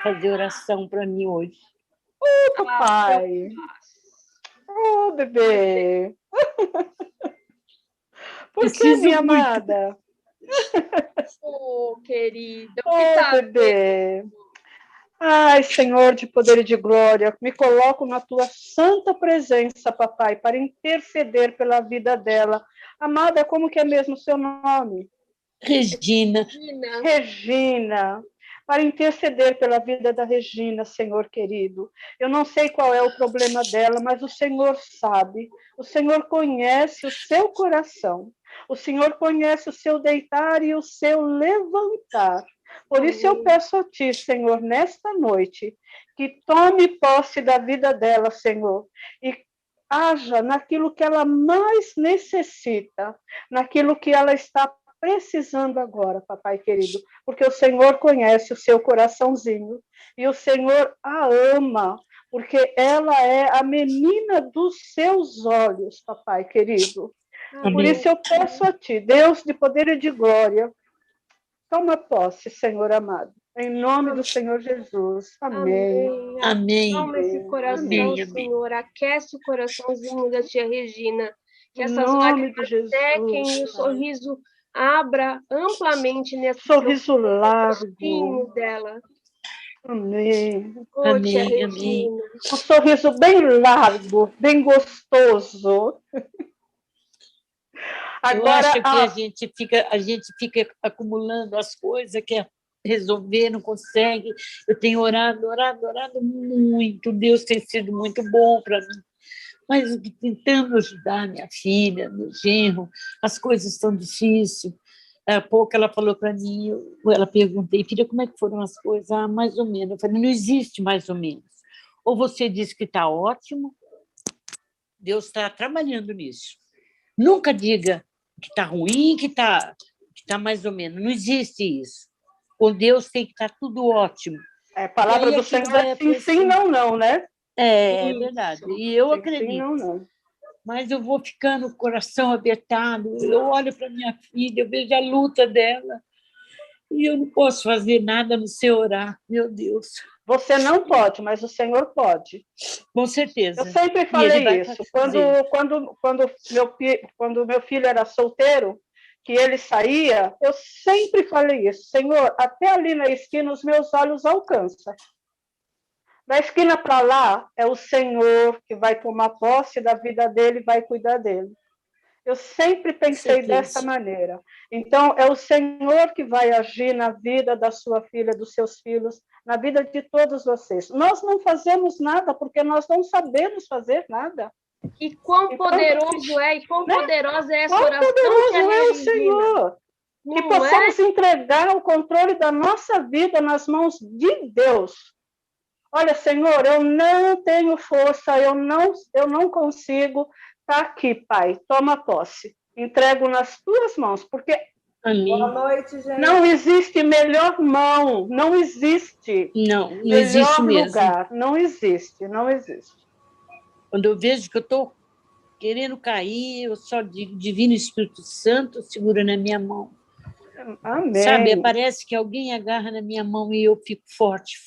fazer oração para mim hoje. Papai. Oh, bebê. Por que, minha amada? Oh, querida. Oh, bebê. Ai, Senhor de poder e de glória, me coloco na tua santa presença, papai, para interceder pela vida dela. Amada, como que é mesmo o seu nome? Regina. Regina. Para interceder pela vida da Regina, Senhor querido. Eu não sei qual é o problema dela, mas o Senhor sabe. O Senhor conhece o seu coração. O Senhor conhece o seu deitar e o seu levantar. Por isso eu peço a Ti, Senhor, nesta noite, que tome posse da vida dela, Senhor, e haja naquilo que ela mais necessita, naquilo que ela está precisando agora, papai querido, porque o Senhor conhece o seu coraçãozinho e o Senhor a ama, porque ela é a menina dos seus olhos, papai querido. Amém. Por isso eu peço a Ti, Deus de poder e de glória, toma posse, Senhor amado, em nome do Senhor Jesus. Amém. Amém. Toma esse coração, amém. Senhor, aquece o coraçãozinho da tia Regina, que essas lágrimas sequem e o sorriso abra amplamente nesse sorriso largo dela. Amém. Oh, amém, amém. Um sorriso bem largo, bem gostoso. Agora, eu acho que a gente fica acumulando as coisas, quer resolver, não consegue. Eu tenho orado muito. Deus tem sido muito bom para mim. Mas tentando ajudar minha filha, meu genro, as coisas estão difíceis. Há pouco ela falou para mim, ela perguntei, filha, como é que foram as coisas? Ah, mais ou menos. Eu falei, não existe mais ou menos. Ou você diz que está ótimo, Deus está trabalhando nisso. Nunca diga que está ruim, que tá mais ou menos. Não existe isso. Com Deus tem que estar tudo ótimo. É, a palavra do Senhor é sim, não, né? É verdade. E eu acredito. Sim, não. Mas eu vou ficando com o coração apertado. Eu olho para minha filha, eu vejo a luta dela. E eu não posso fazer nada no seu orar, meu Deus. Você não pode, mas o Senhor pode. Com certeza. Eu sempre falei isso. Quando meu filho era solteiro, que ele saía, eu sempre falei isso. Senhor, até ali na esquina os meus olhos alcançam. Da esquina para lá, é o Senhor que vai tomar posse da vida dele e vai cuidar dele. Eu sempre pensei dessa maneira. Então, é o Senhor que vai agir na vida da sua filha, dos seus filhos, na vida de todos vocês. Nós não fazemos nada porque nós não sabemos fazer nada. E quão poderoso e quão poderosa é essa oração. Quão poderoso é o Senhor. Que possamos entregar o controle da nossa vida nas mãos de Deus. Olha, Senhor, eu não tenho força, eu não consigo. Está aqui, Pai, toma posse. Entrego nas tuas mãos, porque amém. Boa noite, gente. Não existe melhor mão, não existe. Não melhor existe lugar, mesmo. Não existe, não existe. Quando eu vejo que eu estou querendo cair, eu só digo, Divino Espírito Santo segura na minha mão. Amém. Sabe, parece que alguém agarra na minha mão e eu fico forte,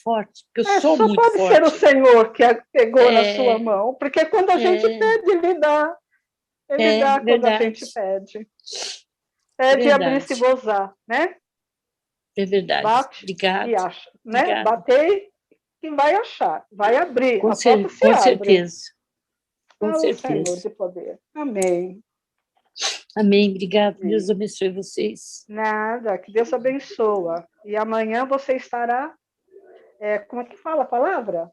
porque eu sou muito forte. Só pode ser o Senhor que pegou na sua mão, porque quando a gente pede, Ele dá. Ele dá quando a gente pede. Pede e abrir-se e gozar, né? É verdade. Bate Obrigada. e acha, né? Obrigada. Bater e vai achar, vai abrir. Com a porta se abre. certeza. Com certeza. Senhor de poder. Amém. Amém. Obrigada. Deus abençoe vocês. Nada, que Deus abençoa. E amanhã você estará... como é que fala a palavra?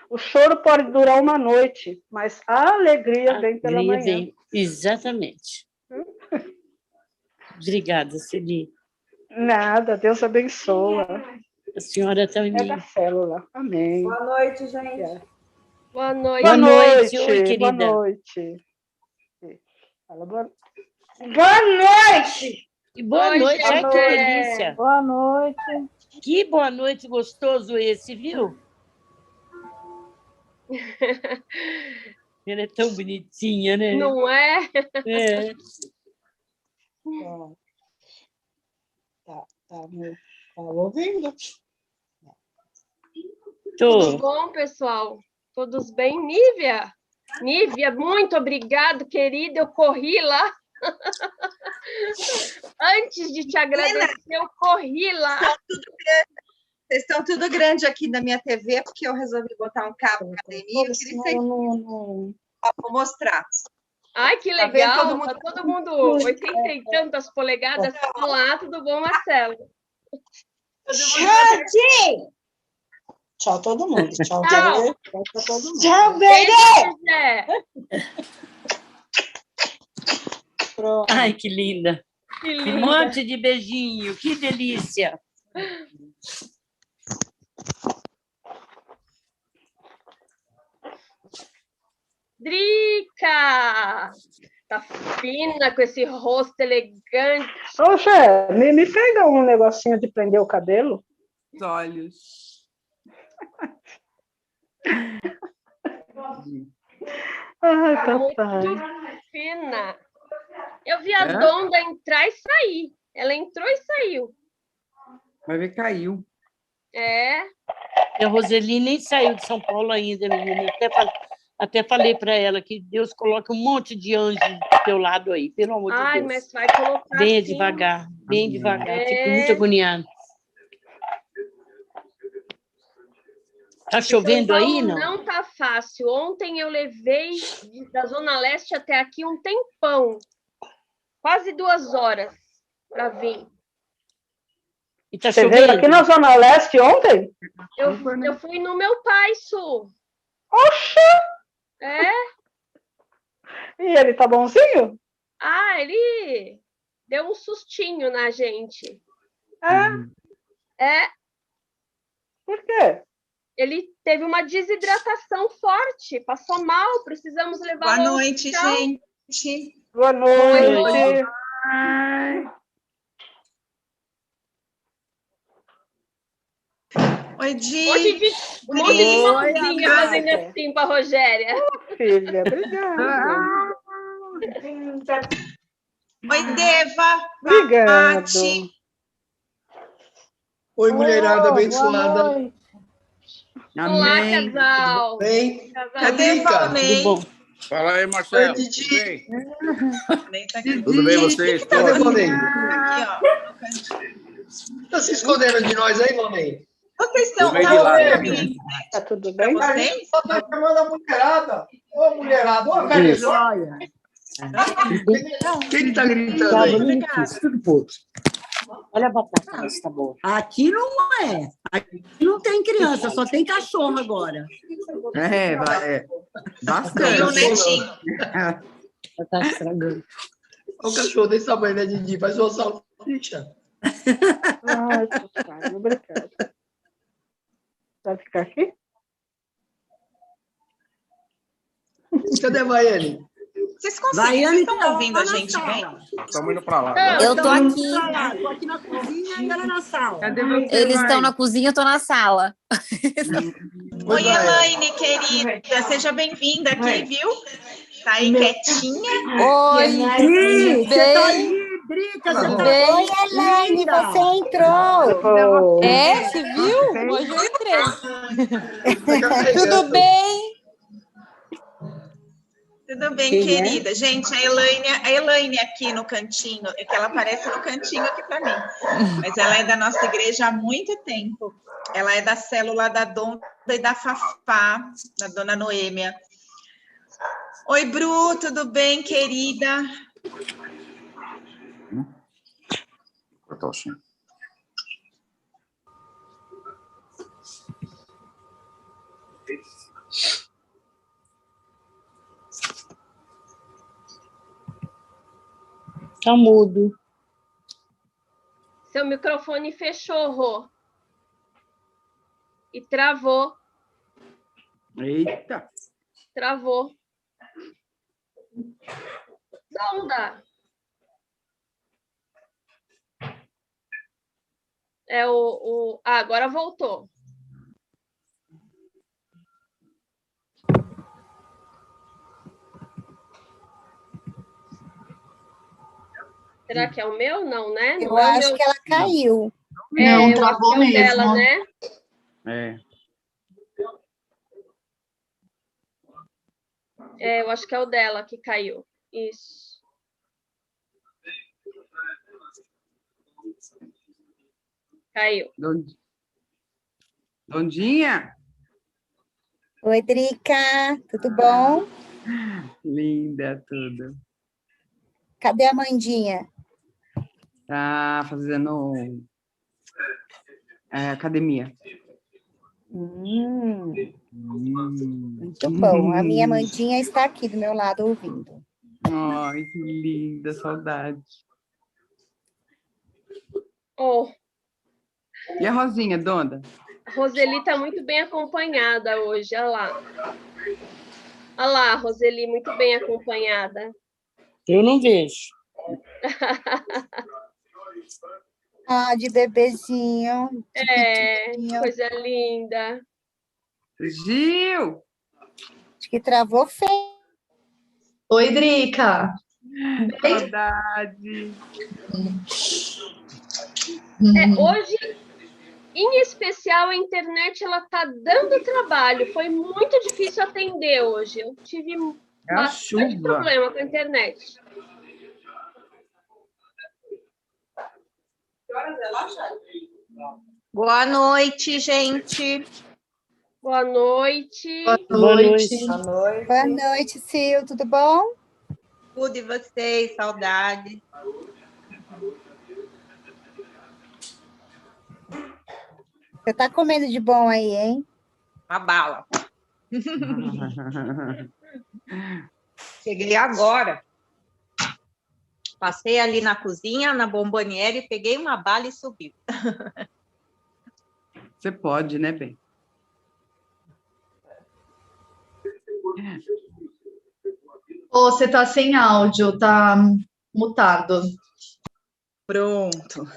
O choro pode durar uma noite, mas a alegria vem pela manhã. Vem. Exatamente. Obrigada, Celi. Nada, Deus abençoa. A senhora também. É da célula. Amém. Boa noite, gente. Boa noite. Boa noite. Oi, querida. Boa noite. Fala boa noite. Boa noite, ai, que delícia. Boa noite. Que boa noite gostoso esse, viu? Ela é tão bonitinha, né? Não é? É. Tá, meu. ouvindo. Tudo bom, pessoal? Todos bem? Nívia? Nívia, muito obrigado, querida. Eu corri lá. Antes de te agradecer, eu corri lá. Vocês estão tudo grande aqui na minha TV, porque eu resolvi botar um cabo na academia. Eu queria que vou mostrar. Ai, que Tá vendo? legal. Todo mundo 80 e tantas polegadas. Olá, tudo bom, Marcelo? Tchau, tchau, todo mundo. Tchau, Tchau. Tchau pra todo mundo. Tchau, Beijo, bebê! José. Pronto. Ai, que linda. Que Um linda. monte de beijinho, que delícia. Drica! Tá fina com esse rosto elegante. Ô, Xé, me pega um negocinho de prender o cabelo. Os olhos. Ai, Muito papai. fina. Eu vi a Donda entrar e sair. Ela entrou e saiu. Vai ver, caiu. É. A Roseli nem saiu de São Paulo ainda, menina. Até falei para ela que Deus coloque um monte de anjos do teu lado aí, pelo amor de Ai, Deus. mas vai colocar Bem assim. devagar, bem devagar. É. Fico muito agoniada. Tá chovendo aí, não? Não tá fácil. Ontem eu levei da Zona Leste até aqui um tempão. Quase 2 horas para vir. E tá Você veio chovendo? aqui na Zona Leste ontem? Eu fui no meu pai, Su. Oxe! É? E ele tá bonzinho? Ah, ele deu um sustinho na gente. É? É, Por quê? ele teve uma desidratação forte, passou mal, precisamos levar Boa ao noite, hospital. gente. Boa noite. noite. Oi, Um Di. monte de mãozinha fazendo assim para a Rogéria. Filha, obrigada. Oi, Deva. Obrigado. Pati. Oi, mulherada Boa abençoada. noite. Olá, Amém. casal. Bem? Cadê Drica? Valnei? Tudo bom? Fala aí, Marcelo. Oi, Didi. Tudo bem? Valnei tá aqui. Tudo bem vocês? Cadê Todos? Valnei? Aqui, ó. No cantinho. Tá se escondendo de nós aí, Valnei? Vocês estão... Do meio de lá. Tá tudo Pra bem? vocês? Só tá chamando a mulherada. Ô, mulherada. Ô, velho. Quem que tá gritando aí? Olha a batata, tá boa. Aqui não é. Aqui não tem criança, só tem cachorro agora. Vai. Tem um Bastante. netinho. Tá estragando. O cachorro desse tamanho, né, Didi? Faz uma salsicha. Ai, papai, obrigada. Vai ficar aqui? Cadê a Vaiane? Vocês conseguem? Vaiane Vocês estão tá ouvindo lá a na gente sala. bem? Estamos indo para lá. Não, Eu tô aqui. Tô aqui na cozinha e ela na sala. Cadê você, Eles mãe? estão na cozinha, eu tô na sala. Oi, Elaine, querida. Seja bem-vinda aqui, viu? Tá aí quietinha. Oi, Dri, você tá bem? aí, Drica, você Tudo tá bem? Oi, Elaine, linda. você entrou. Oh, É, você viu? Hoje eu entrei. Tudo bem? Tudo bem, Quem é? querida? Gente, a Elaine aqui no cantinho, é que ela aparece no cantinho aqui para mim. Mas ela é da nossa igreja há muito tempo. Ela é da célula da Donda e da Fafá, da dona Noêmia. Oi, Bru, tudo bem, querida? Cortar o som. Tá mudo. Seu microfone fechou, Rô. E travou. Eita. Travou. Donda. É Ah, agora voltou. Será que é o meu? Não, né? Não Eu é o acho meu. que ela caiu. Não, eu acho travou que é o dela, mesmo. né? É. Eu acho que é o dela que caiu. Isso. Caiu. Dondinha? Oi, Drica, tudo bom? Linda, tudo. Cadê a Mandinha? Tá fazendo academia. Muito bom. A minha Mandinha está aqui do meu lado ouvindo. Ai, que linda, saudade. Oh, E a Rosinha, Donda? a Roseli está muito bem acompanhada hoje, olha lá. Olha lá, Roseli, muito bem acompanhada. Eu não vejo. Ah, de bebezinho. De pitiquinho. Coisa linda. Gil! Acho que travou feio. Oi, Drica. Saudade. Hoje, em especial, a internet ela tá dando trabalho. Foi muito difícil atender hoje. Eu tive bastante problema com a internet. Boa noite, gente. Boa noite. Boa noite. Boa noite, Sil. Tudo bom? Tudo e vocês? Saudade. Você tá comendo de bom aí, hein? Uma bala. Cheguei agora. Passei ali na cozinha, na bomboniere, peguei uma bala e subiu. Você pode, né, bem? Ô, você tá sem áudio, tá mutado. Pronto.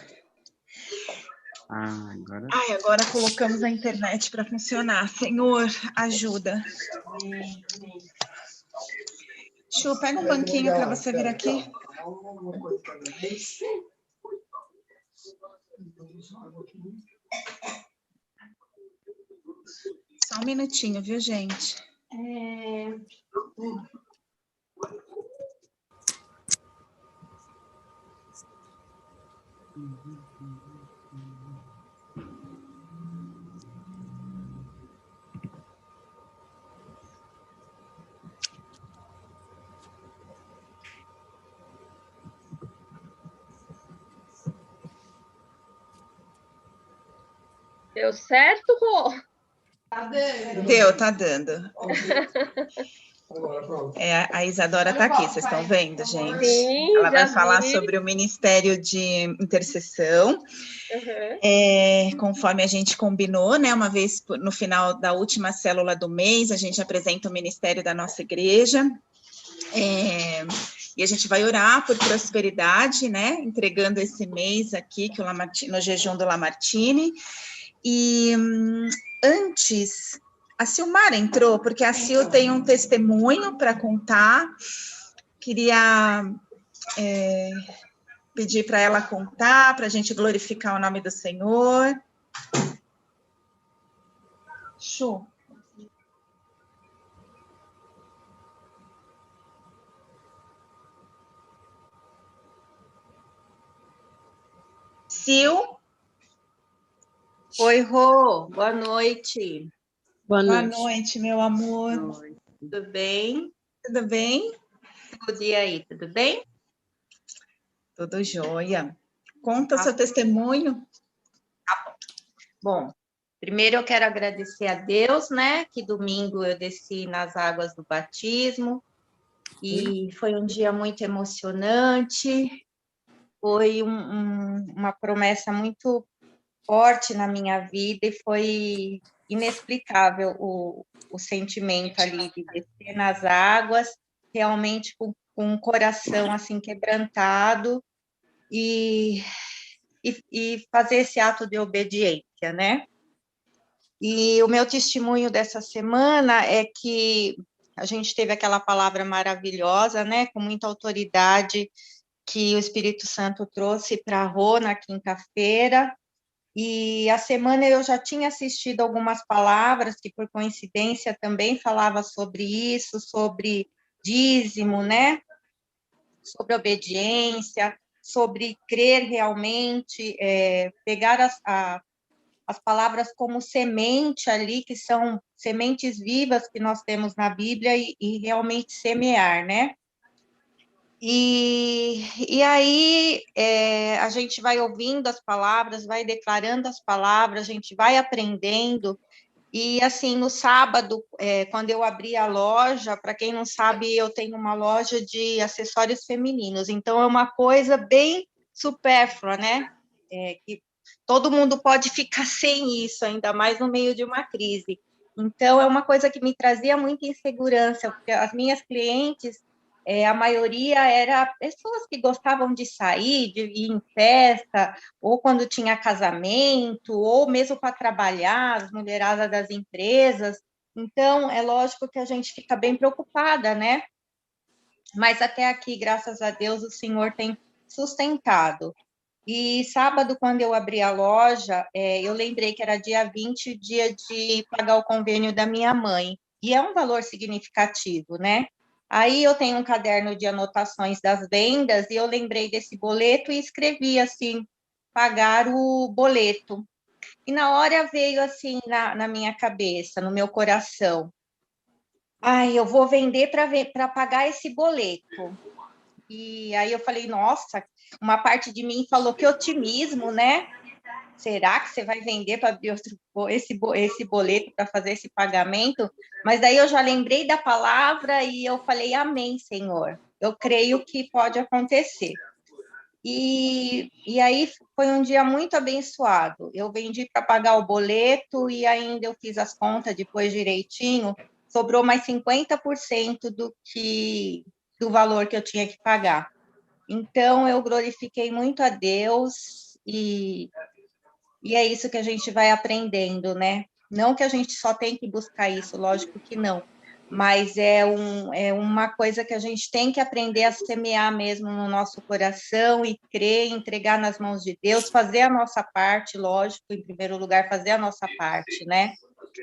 Agora... Ai, agora colocamos a internet para funcionar. Senhor, ajuda. Chu, pega um banquinho para você vir aqui. Só um minutinho, viu, gente? Deu certo, Rô? Deu, tá dando. A Isadora está aqui, vocês estão vendo, gente? Sim, ela vai já falar vi. sobre o Ministério de Intercessão. Conforme a gente combinou, né? Uma vez no final da última célula do mês, a gente apresenta o ministério da nossa igreja. E a gente vai orar por prosperidade, né? Entregando esse mês aqui, que no jejum do Lamartine. E antes, a Silmara entrou, porque a Sil tem um testemunho para contar. Queria pedir para ela contar, para a gente glorificar o nome do Senhor. Show. Sil? Oi, Rô. Boa noite. Boa noite, meu amor. Tudo bem? Tudo bem? Tudo e aí, tudo bem? Tudo jóia. Conta seu testemunho. Tá bom. Bom, primeiro eu quero agradecer a Deus, né? Que domingo eu desci nas águas do batismo e foi um dia muito emocionante. Foi uma promessa muito forte na minha vida e foi inexplicável o sentimento ali de descer nas águas, realmente com um coração assim quebrantado e fazer esse ato de obediência, né? E o meu testemunho dessa semana é que a gente teve aquela palavra maravilhosa, né, com muita autoridade, que o Espírito Santo trouxe para a Rô na quinta-feira, E a semana eu já tinha assistido algumas palavras que, por coincidência, também falava sobre isso, sobre dízimo, né? Sobre obediência, sobre crer realmente, pegar as palavras como semente ali, que são sementes vivas que nós temos na Bíblia, e realmente semear, né? E aí a gente vai ouvindo as palavras, vai declarando as palavras, a gente vai aprendendo. E assim, no sábado, quando eu abri a loja, para quem não sabe, eu tenho uma loja de acessórios femininos, então é uma coisa bem supérflua, né? Que todo mundo pode ficar sem isso, ainda mais no meio de uma crise. Então, é uma coisa que me trazia muita insegurança, porque as minhas clientes, a maioria era pessoas que gostavam de sair, de ir em festa, ou quando tinha casamento, ou mesmo para trabalhar, as mulheradas das empresas. Então, é lógico que a gente fica bem preocupada, né? Mas até aqui, graças a Deus, o Senhor tem sustentado. E sábado, quando eu abri a loja, eu lembrei que era dia 20, dia de pagar o convênio da minha mãe. E é um valor significativo, né? Aí eu tenho um caderno de anotações das vendas e eu lembrei desse boleto e escrevi assim, pagar o boleto. E na hora veio assim na minha cabeça, no meu coração, eu vou vender para pagar esse boleto. E aí eu falei, nossa, uma parte de mim falou que otimismo, né? Será que você vai vender para abrir esse boleto para fazer esse pagamento? Mas daí eu já lembrei da palavra e eu falei, amém, Senhor. Eu creio que pode acontecer. E aí foi um dia muito abençoado. Eu vendi para pagar o boleto e ainda eu fiz as contas depois direitinho, sobrou mais 50% do valor que eu tinha que pagar. Então, eu glorifiquei muito a Deus e é isso que a gente vai aprendendo, né? Não que a gente só tem que buscar isso, lógico que não, mas é uma coisa que a gente tem que aprender a semear mesmo no nosso coração e crer, entregar nas mãos de Deus, fazer a nossa parte, lógico, em primeiro lugar, fazer a nossa parte, né?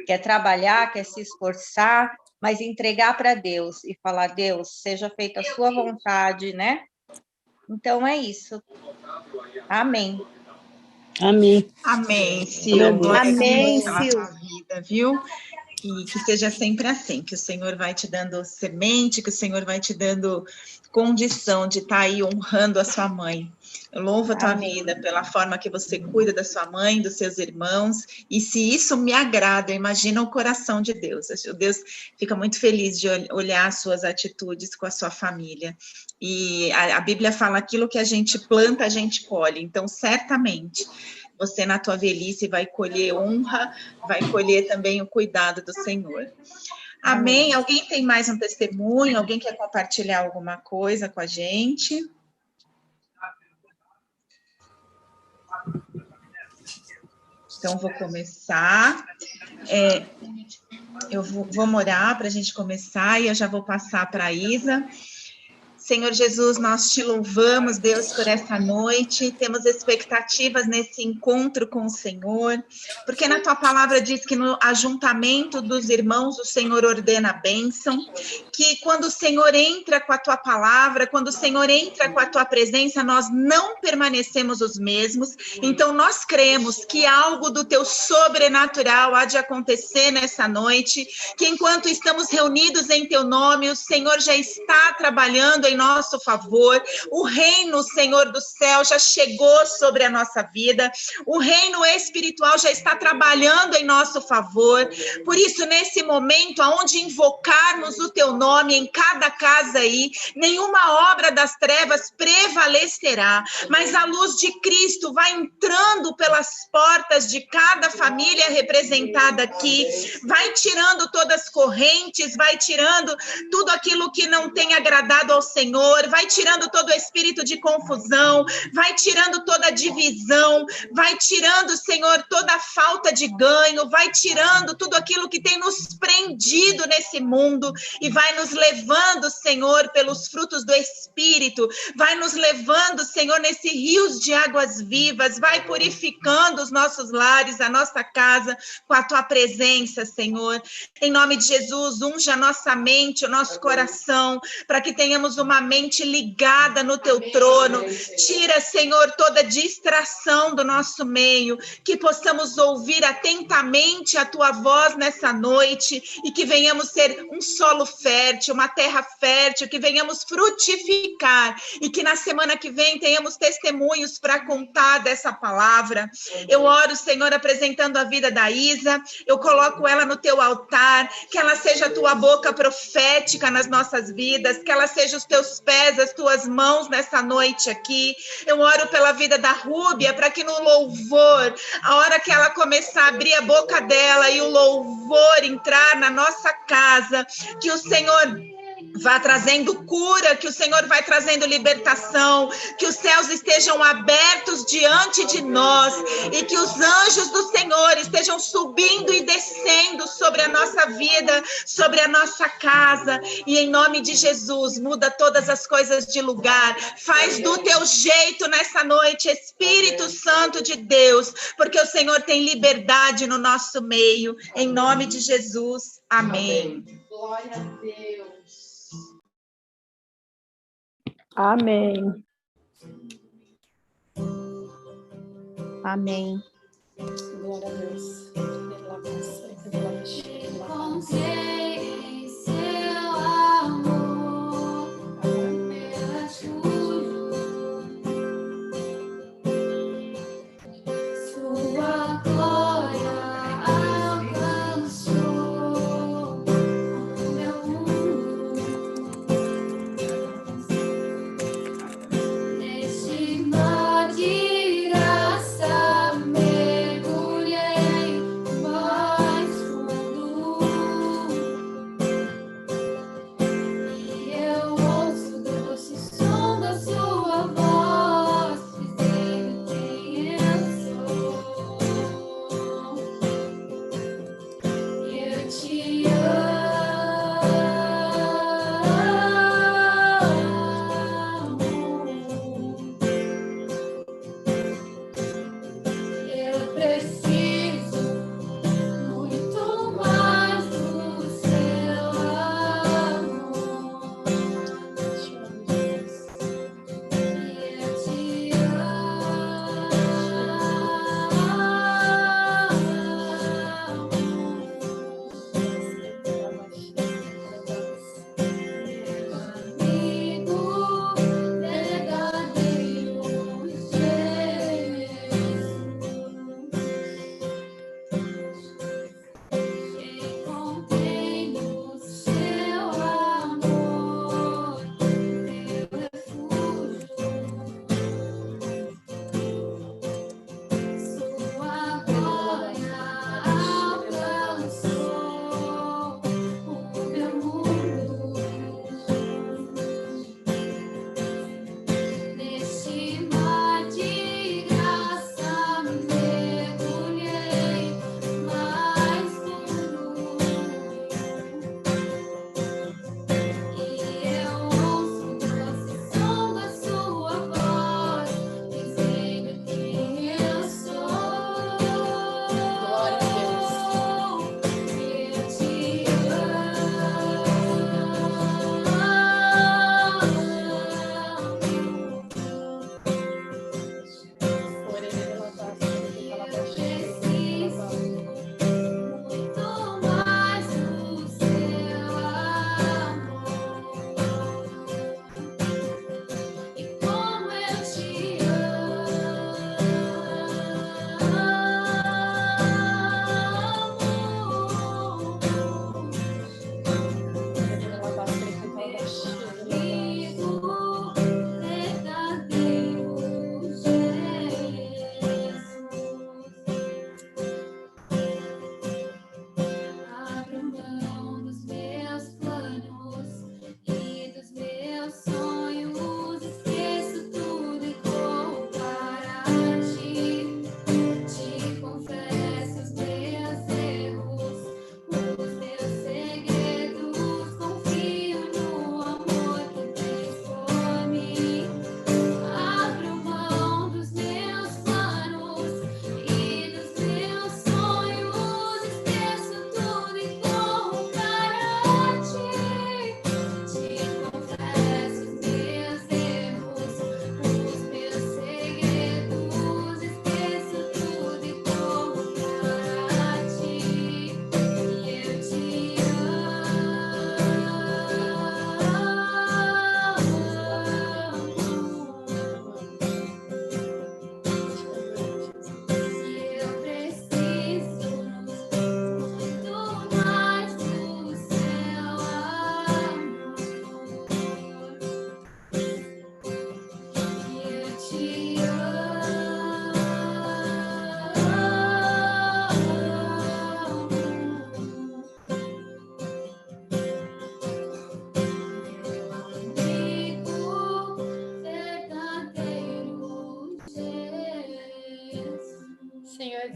Quer trabalhar, quer se esforçar, mas entregar para Deus e falar, Deus, seja feita a sua vontade, né? Então, é isso. Amém. Amém. Amém, Sil. Glória a Amém, Deus pela Sil. tua vida, viu? Que seja sempre assim, que o Senhor vai te dando semente, que o Senhor vai te dando condição de estar aí honrando a sua mãe. Eu louvo a tua vida pela forma que você cuida da sua mãe, dos seus irmãos, e se isso me agrada, imagina o coração de Deus. Deus fica muito feliz de olhar as suas atitudes com a sua família. E a Bíblia fala, aquilo que a gente planta, a gente colhe. Então, certamente, você na tua velhice vai colher honra, vai colher também o cuidado do Senhor. Amém? Alguém tem mais um testemunho? Alguém quer compartilhar alguma coisa com a gente? Então, vou começar. Eu vou orar para a gente começar e eu já vou passar para a Isa. Senhor Jesus, nós te louvamos, Deus, por essa noite, temos expectativas nesse encontro com o Senhor, porque na tua palavra diz que no ajuntamento dos irmãos o Senhor ordena a bênção, que quando o Senhor entra com a tua palavra, quando o Senhor entra com a tua presença, nós não permanecemos os mesmos, então nós cremos que algo do teu sobrenatural há de acontecer nessa noite, que enquanto estamos reunidos em teu nome, o Senhor já está trabalhando em nosso favor, o reino, Senhor do céu, já chegou sobre a nossa vida, o reino espiritual já está trabalhando em nosso favor, por isso, nesse momento, aonde invocarmos o teu nome em cada casa aí, nenhuma obra das trevas prevalecerá, mas a luz de Cristo vai entrando pelas portas de cada família representada aqui, vai tirando todas as correntes, vai tirando tudo aquilo que não tem agradado ao Senhor, Senhor, vai tirando todo o espírito de confusão, vai tirando toda a divisão, vai tirando, Senhor, toda a falta de ganho, vai tirando tudo aquilo que tem nos prendido nesse mundo e vai nos levando, Senhor, pelos frutos do Espírito, vai nos levando, Senhor, nesse rios de águas vivas, vai purificando os nossos lares, a nossa casa, com a Tua presença, Senhor. Em nome de Jesus, unja a nossa mente, o nosso coração, para que tenhamos uma mente ligada no Teu trono. Tira, Senhor, toda distração do nosso meio, que possamos ouvir atentamente a Tua voz nessa noite e que venhamos ser um solo fértil, uma terra fértil, que venhamos frutificar e que na semana que vem tenhamos testemunhos para contar dessa palavra. Eu oro, Senhor, apresentando a vida da Isa, eu coloco ela no Teu altar, que ela seja a Tua boca profética nas nossas vidas, que ela seja os Teus pés, as Tuas mãos nessa noite aqui. Eu oro pela vida da Rúbia, para que no louvor, a hora que ela começar a abrir a boca dela e o louvor entrar na nossa casa, que o Senhor vá trazendo cura, que o Senhor vai trazendo libertação, que os céus estejam abertos diante de nós e que os anjos do Senhor estejam subindo e descendo sobre a nossa vida, sobre a nossa casa, e em nome de Jesus, muda todas as coisas de lugar, faz do Teu jeito nessa noite, Espírito Santo de Deus, porque o Senhor tem liberdade no nosso meio, em nome de Jesus, amém. Glória a Deus. Amém. Amém. Glória a Deus. Encontrei em seu amor, meu refúgio, sua glória alcançou o meu mundo. Neste mar de graça mergulhei.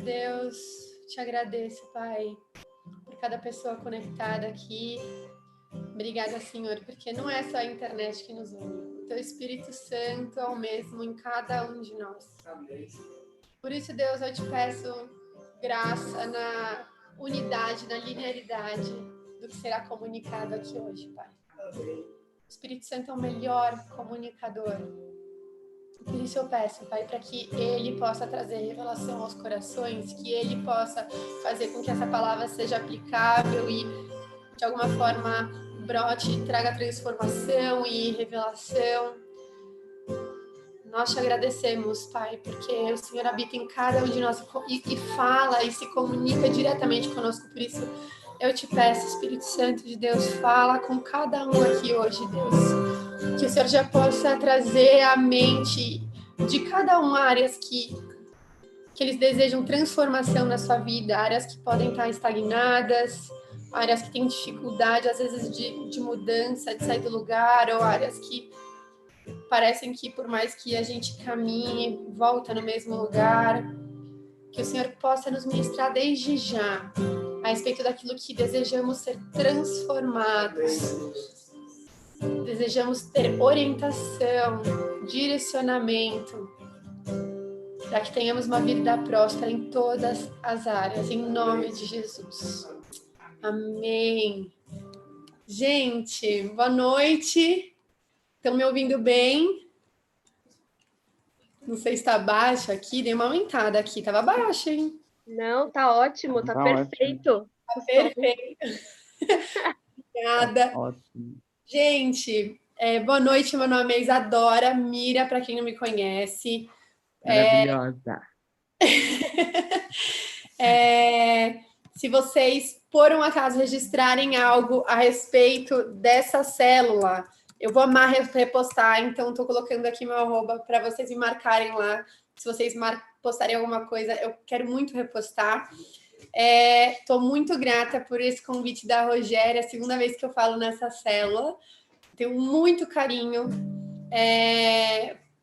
Deus, te agradeço, Pai, por cada pessoa conectada aqui. Obrigada, Senhor, porque não é só a internet que nos une. O Teu Espírito Santo é o mesmo em cada um de nós. Por isso, Deus, eu te peço graça na unidade, na linearidade do que será comunicado aqui hoje, Pai. O Espírito Santo é o melhor comunicador. Por isso eu peço, Pai, para que Ele possa trazer revelação aos corações, que Ele possa fazer com que essa palavra seja aplicável e, de alguma forma, brote e traga transformação e revelação. Nós te agradecemos, Pai, porque o Senhor habita em cada um de nós e fala e se comunica diretamente conosco. Por isso, eu te peço, Espírito Santo de Deus, fala com cada um aqui hoje, Deus. Que o Senhor já possa trazer à mente de cada um áreas que eles desejam transformação na sua vida, áreas que podem estar estagnadas, áreas que têm dificuldade, às vezes, de mudança, de sair do lugar, ou áreas que parecem que, por mais que a gente caminhe, volta no mesmo lugar, que o Senhor possa nos ministrar desde já a respeito daquilo que desejamos ser transformados. Desejamos ter orientação, direcionamento, para que tenhamos uma vida próspera em todas as áreas, em nome de Jesus. Amém. Gente, boa noite. Estão me ouvindo bem? Não sei se está baixo aqui, dei uma aumentada aqui, estava baixo, hein? Não, tá ótimo, tá perfeito. Tá perfeito. Obrigada. Ótimo. Gente, boa noite, meu nome é Isadora Mira, para quem não me conhece. Maravilhosa. Se vocês, por um acaso, registrarem algo a respeito dessa célula, eu vou amar repostar, então estou colocando aqui meu @, para vocês me marcarem lá. Se vocês postarem alguma coisa, eu quero muito repostar. Estou muito grata por esse convite da Rogéria, é a segunda vez que eu falo nessa célula. Tenho muito carinho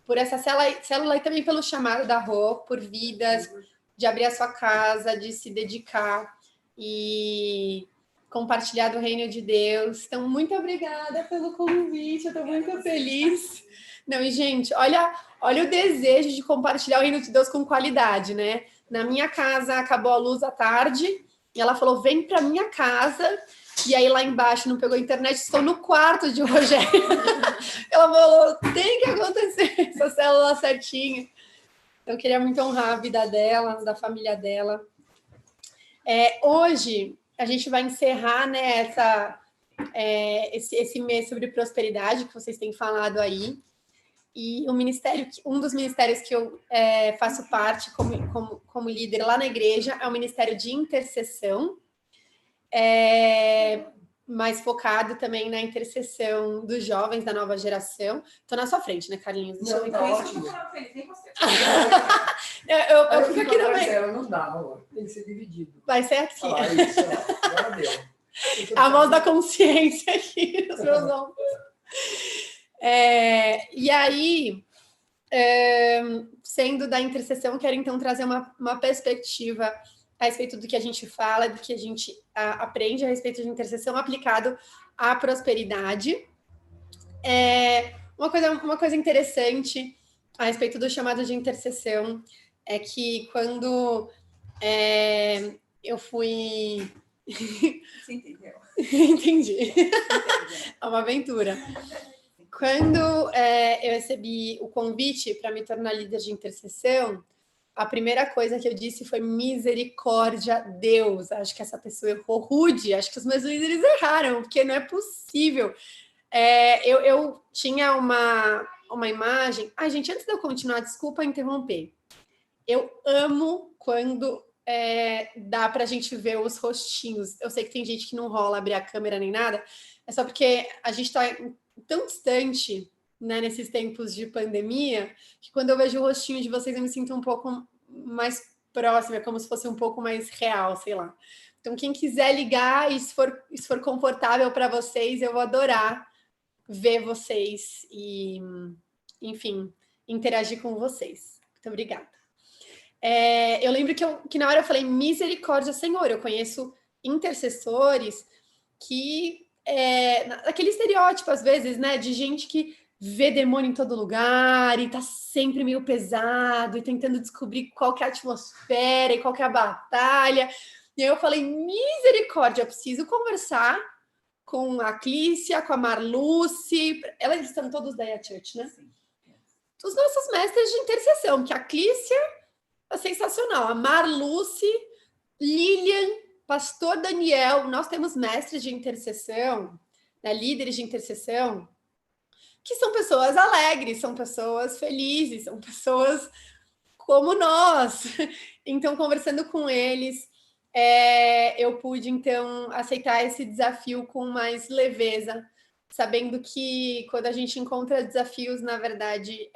por essa célula e também pelo chamado da Rô, por vidas, de abrir a sua casa, de se dedicar e compartilhar do reino de Deus. Então, muito obrigada pelo convite, eu estou muito feliz. Não, e, gente, olha o desejo de compartilhar o reino de Deus com qualidade, né? Na minha casa, acabou a luz à tarde, e ela falou, vem para minha casa, e aí lá embaixo não pegou a internet, estou no quarto de Rogério. Ela falou, tem que acontecer essa célula certinha. Então, eu queria muito honrar a vida dela, da família dela. Hoje, a gente vai encerrar, né, esse mês sobre prosperidade que vocês têm falado aí. E um dos ministérios que eu faço parte como líder lá na igreja é o Ministério de Intercessão, mais focado também na intercessão dos jovens da nova geração. Estou na sua frente, né, Carlinhos? Não, tá ótimo. Eu fico aqui também. Não dá, amor. Tem que ser dividido. Vai ser aqui. Isso, agora deu. A voz da consciência aqui nos meus ombros. E aí, sendo da intercessão, quero então trazer uma perspectiva a respeito do que a gente fala, do que a gente aprende a respeito de intercessão aplicado à prosperidade. Uma coisa interessante a respeito do chamado de intercessão é que quando eu fui... Você entendeu? Entendi. É uma aventura. Quando eu recebi o convite para me tornar líder de intercessão, a primeira coisa que eu disse foi misericórdia, Deus. Acho que essa pessoa errou rude, acho que os meus líderes erraram, porque não é possível. Eu tinha uma imagem... Ai, gente, antes de eu continuar, desculpa interromper. Eu amo quando dá para a gente ver os rostinhos. Eu sei que tem gente que não rola abrir a câmera nem nada, é só porque a gente está tão distante, né, nesses tempos de pandemia, que quando eu vejo o rostinho de vocês eu me sinto um pouco mais próxima, como se fosse um pouco mais real, sei lá. Então, quem quiser ligar e se for confortável para vocês, eu vou adorar ver vocês e, enfim, interagir com vocês. Muito obrigada. eu lembro que na hora eu falei, misericórdia, Senhor, eu conheço intercessores que, aquele estereótipo, às vezes, né, de gente que vê demônio em todo lugar e tá sempre meio pesado e tentando descobrir qual que é a atmosfera e qual que é a batalha. E aí eu falei, misericórdia, eu preciso conversar com a Clícia, com a Marluce, elas estão todos da IA Church, né? Sim. Os nossos mestres de intercessão, que a Clícia é sensacional, a Marluce, Lilian, Pastor Daniel, nós temos mestres de intercessão, né, líderes de intercessão, que são pessoas alegres, são pessoas felizes, são pessoas como nós. Então, conversando com eles, eu pude, então, aceitar esse desafio com mais leveza, sabendo que quando a gente encontra desafios, na verdade,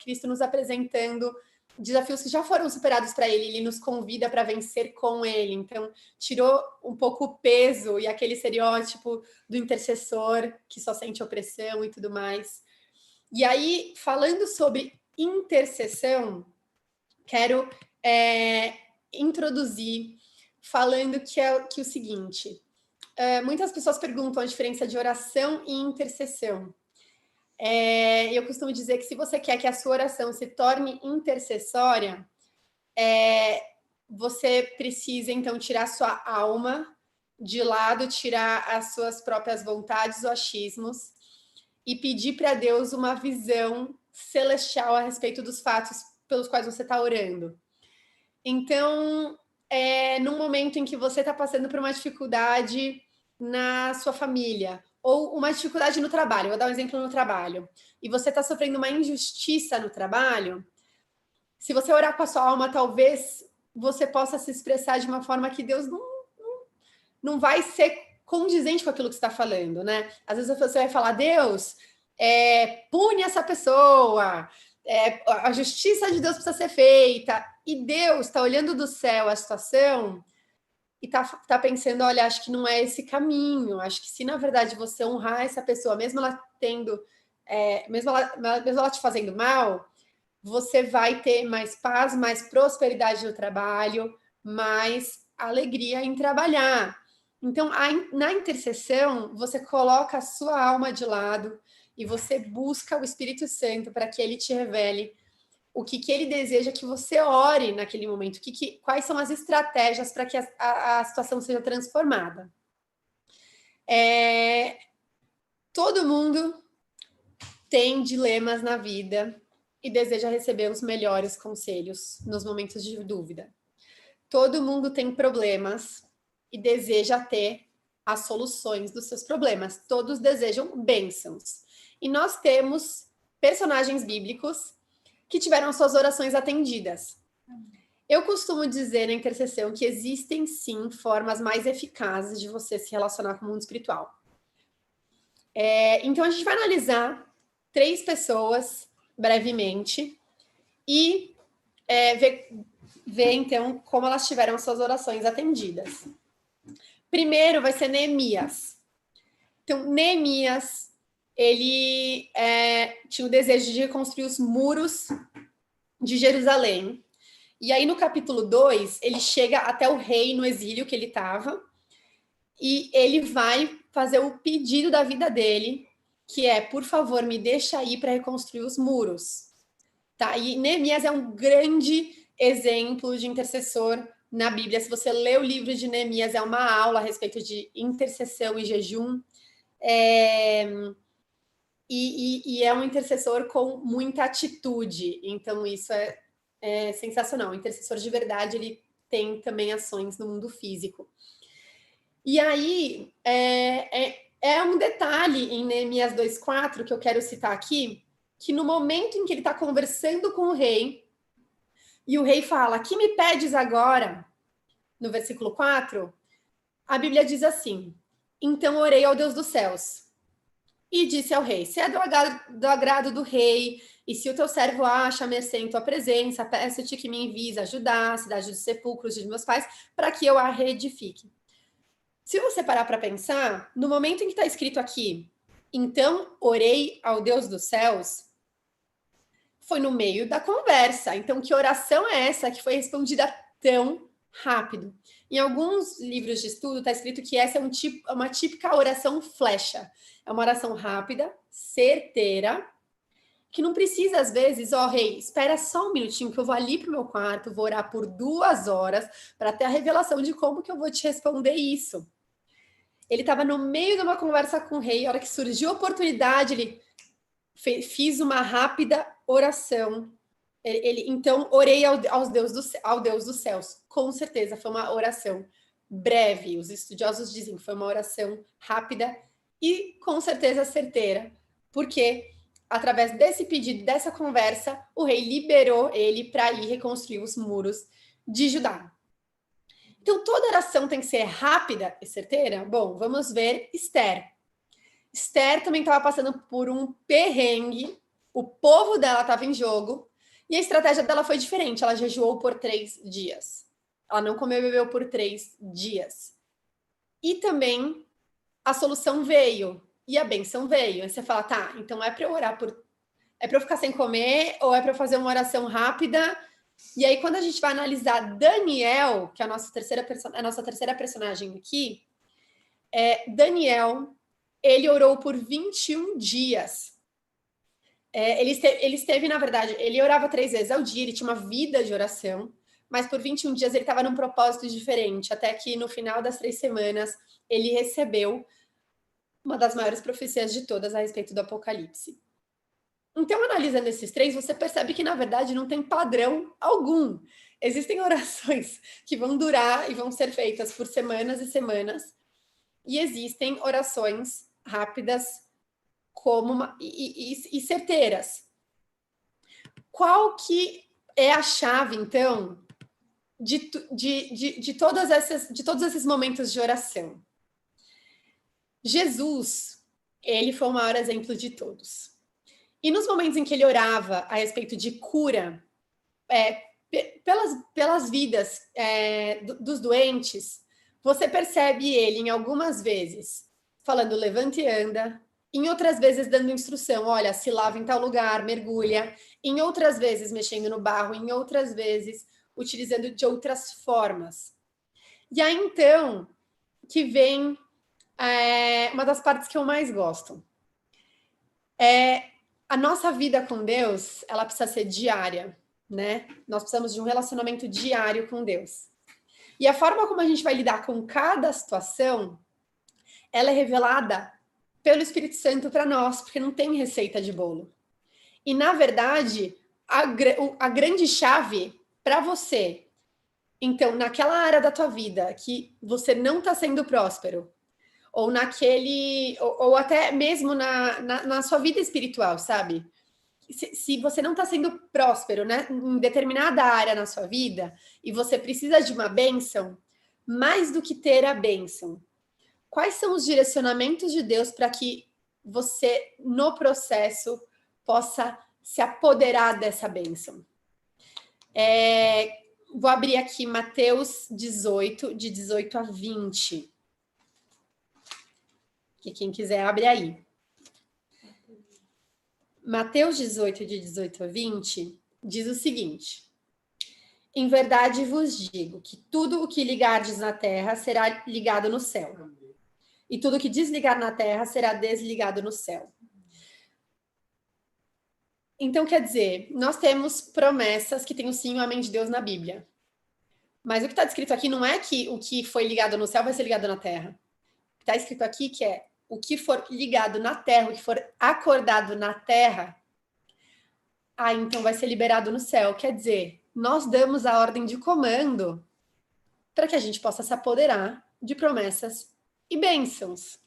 Cristo nos apresentando desafios que já foram superados para ele nos convida para vencer com ele. Então, tirou um pouco o peso e aquele estereótipo do intercessor que só sente opressão e tudo mais. E aí, falando sobre intercessão, quero introduzir falando que o seguinte, muitas pessoas perguntam a diferença de oração e intercessão. Eu costumo dizer que se você quer que a sua oração se torne intercessória, você precisa, então, tirar sua alma de lado, tirar as suas próprias vontades ou achismos e pedir para Deus uma visão celestial a respeito dos fatos pelos quais você está orando. Então, num momento em que você está passando por uma dificuldade na sua família, ou uma dificuldade no trabalho, vou dar um exemplo no trabalho, e você está sofrendo uma injustiça no trabalho, se você orar com a sua alma, talvez você possa se expressar de uma forma que Deus não vai ser condizente com aquilo que você está falando, né? Às vezes você vai falar, Deus, pune essa pessoa, a justiça de Deus precisa ser feita, e Deus está olhando do céu a situação e tá pensando, olha, acho que não é esse caminho, acho que se na verdade você honrar essa pessoa, mesmo ela tendo, mesmo ela te fazendo mal, você vai ter mais paz, mais prosperidade no trabalho, mais alegria em trabalhar. Então, na intercessão, você coloca a sua alma de lado e você busca o Espírito Santo para que ele te revele o que ele deseja que você ore naquele momento, quais são as estratégias para que a situação seja transformada. Todo mundo tem dilemas na vida e deseja receber os melhores conselhos nos momentos de dúvida. Todo mundo tem problemas e deseja ter as soluções dos seus problemas. Todos desejam bênçãos. E nós temos personagens bíblicos que tiveram suas orações atendidas. Eu costumo dizer na intercessão que existem, sim, formas mais eficazes de você se relacionar com o mundo espiritual. Então, a gente vai analisar 3 pessoas, brevemente, e ver, então, como elas tiveram suas orações atendidas. Primeiro vai ser Neemias. Então, Neemias, ele tinha o desejo de reconstruir os muros de Jerusalém. E aí, no capítulo 2, ele chega até o rei no exílio que ele estava, e ele vai fazer o pedido da vida dele, que é, por favor, me deixa ir para reconstruir os muros. Tá? E Neemias é um grande exemplo de intercessor na Bíblia. Se você lê o livro de Neemias, é uma aula a respeito de intercessão e jejum. E é um intercessor com muita atitude. Então, isso é sensacional. O intercessor de verdade, ele tem também ações no mundo físico. E aí, um detalhe em Neemias 2,4 que eu quero citar aqui, que no momento em que ele está conversando com o rei, e o rei fala, que me pedes agora? No versículo 4, a Bíblia diz assim, então orei ao Deus dos céus, e disse ao rei, se é do agrado do rei, e se o teu servo acha mercê em tua presença, peço-te que me envies ajudar a cidade dos sepulcros de meus pais, para que eu a reedifique. Se você parar para pensar, no momento em que está escrito aqui, então orei ao Deus dos céus, Foi no meio da conversa. Então, que oração é essa que foi respondida tão rápido? Em alguns livros de estudo está escrito que essa é uma típica oração flecha. É uma oração rápida, certeira, que não precisa, às vezes, rei, espera só um minutinho que eu vou ali para o meu quarto, vou orar por 2 horas para ter a revelação de como que eu vou te responder isso. Ele estava no meio de uma conversa com o rei, a hora que surgiu a oportunidade, ele fiz uma rápida oração. Então, orei ao Deus dos céus. Com certeza, foi uma oração breve. Os estudiosos dizem que foi uma oração rápida e, com certeza, certeira. Porque, através desse pedido, dessa conversa, o rei liberou ele para ir reconstruir os muros de Judá. Então, toda oração tem que ser rápida e certeira? Bom, vamos ver Esther. Esther também estava passando por um perrengue, o povo dela estava em jogo, e a estratégia dela foi diferente, ela jejuou por 3 dias. Ela não comeu e bebeu por 3 dias. E também a solução veio, e a bênção veio. Aí você fala, tá, então é para eu orar é para eu ficar sem comer, ou é para eu fazer uma oração rápida? E aí, quando a gente vai analisar Daniel, que é a nossa terceira personagem aqui, Daniel, ele orou por 21 dias. Ele esteve, na verdade, ele orava 3 vezes ao dia, ele tinha uma vida de oração, mas por 21 dias ele estava num propósito diferente, até que no final das 3 semanas ele recebeu uma das maiores profecias de todas a respeito do Apocalipse. Então, analisando esses 3, você percebe que, na verdade, não tem padrão algum. Existem orações que vão durar e vão ser feitas por semanas e semanas, e existem orações rápidas e certeiras. Qual que é a chave, então, de todos esses momentos de oração? Jesus, ele foi o maior exemplo de todos. E nos momentos em que ele orava a respeito de cura pelas vidas dos doentes, você percebe ele em algumas vezes falando levante e anda, em outras vezes dando instrução, olha, se lava em tal lugar, mergulha, em outras vezes mexendo no barro, em outras vezes utilizando de outras formas. E aí, então, que vem uma das partes que eu mais gosto. A nossa vida com Deus, ela precisa ser diária, né? Nós precisamos de um relacionamento diário com Deus. E a forma como a gente vai lidar com cada situação, ela é revelada pelo Espírito Santo para nós, porque não tem receita de bolo. E, na verdade, a grande chave para você, então, naquela área da tua vida que você não está sendo próspero, ou até mesmo na sua vida espiritual, sabe? Se você não está sendo próspero, né, em determinada área na sua vida, e você precisa de uma bênção, mais do que ter a bênção, quais são os direcionamentos de Deus para que você, no processo, possa se apoderar dessa bênção? Vou abrir aqui Mateus 18, de 18 a 20. Que quem quiser, abre aí. Mateus 18, de 18 a 20, diz o seguinte: em verdade vos digo que tudo o que ligardes na terra será ligado no céu, e tudo o que desligar na terra será desligado no céu. Então, quer dizer, nós temos promessas que tem o sim e o amém de Deus na Bíblia. Mas o que está escrito aqui não é que o que foi ligado no céu vai ser ligado na terra. O que está escrito aqui que é o que for ligado na terra, o que for acordado na terra, então vai ser liberado no céu. Quer dizer, nós damos a ordem de comando para que a gente possa se apoderar de promessas e bênçãos.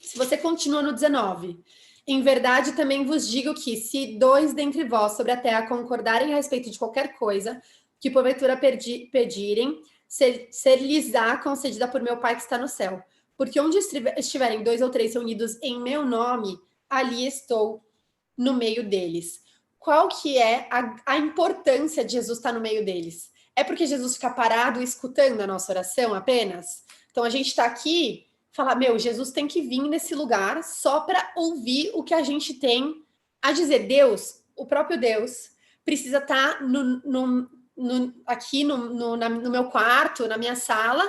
Se você continua no 19, em verdade também vos digo que se 2 dentre vós sobre a terra concordarem a respeito de qualquer coisa que porventura pedirem, ser-lhes-á concedida por meu Pai que está no céu. Porque onde estiverem 2 ou 3 reunidos em meu nome, ali estou no meio deles. Qual que é a importância de Jesus estar no meio deles? É porque Jesus fica parado escutando a nossa oração apenas? Então a gente está aqui, fala, Jesus tem que vir nesse lugar só para ouvir o que a gente tem a dizer. Deus, o próprio Deus precisa estar aqui no meu quarto, na minha sala,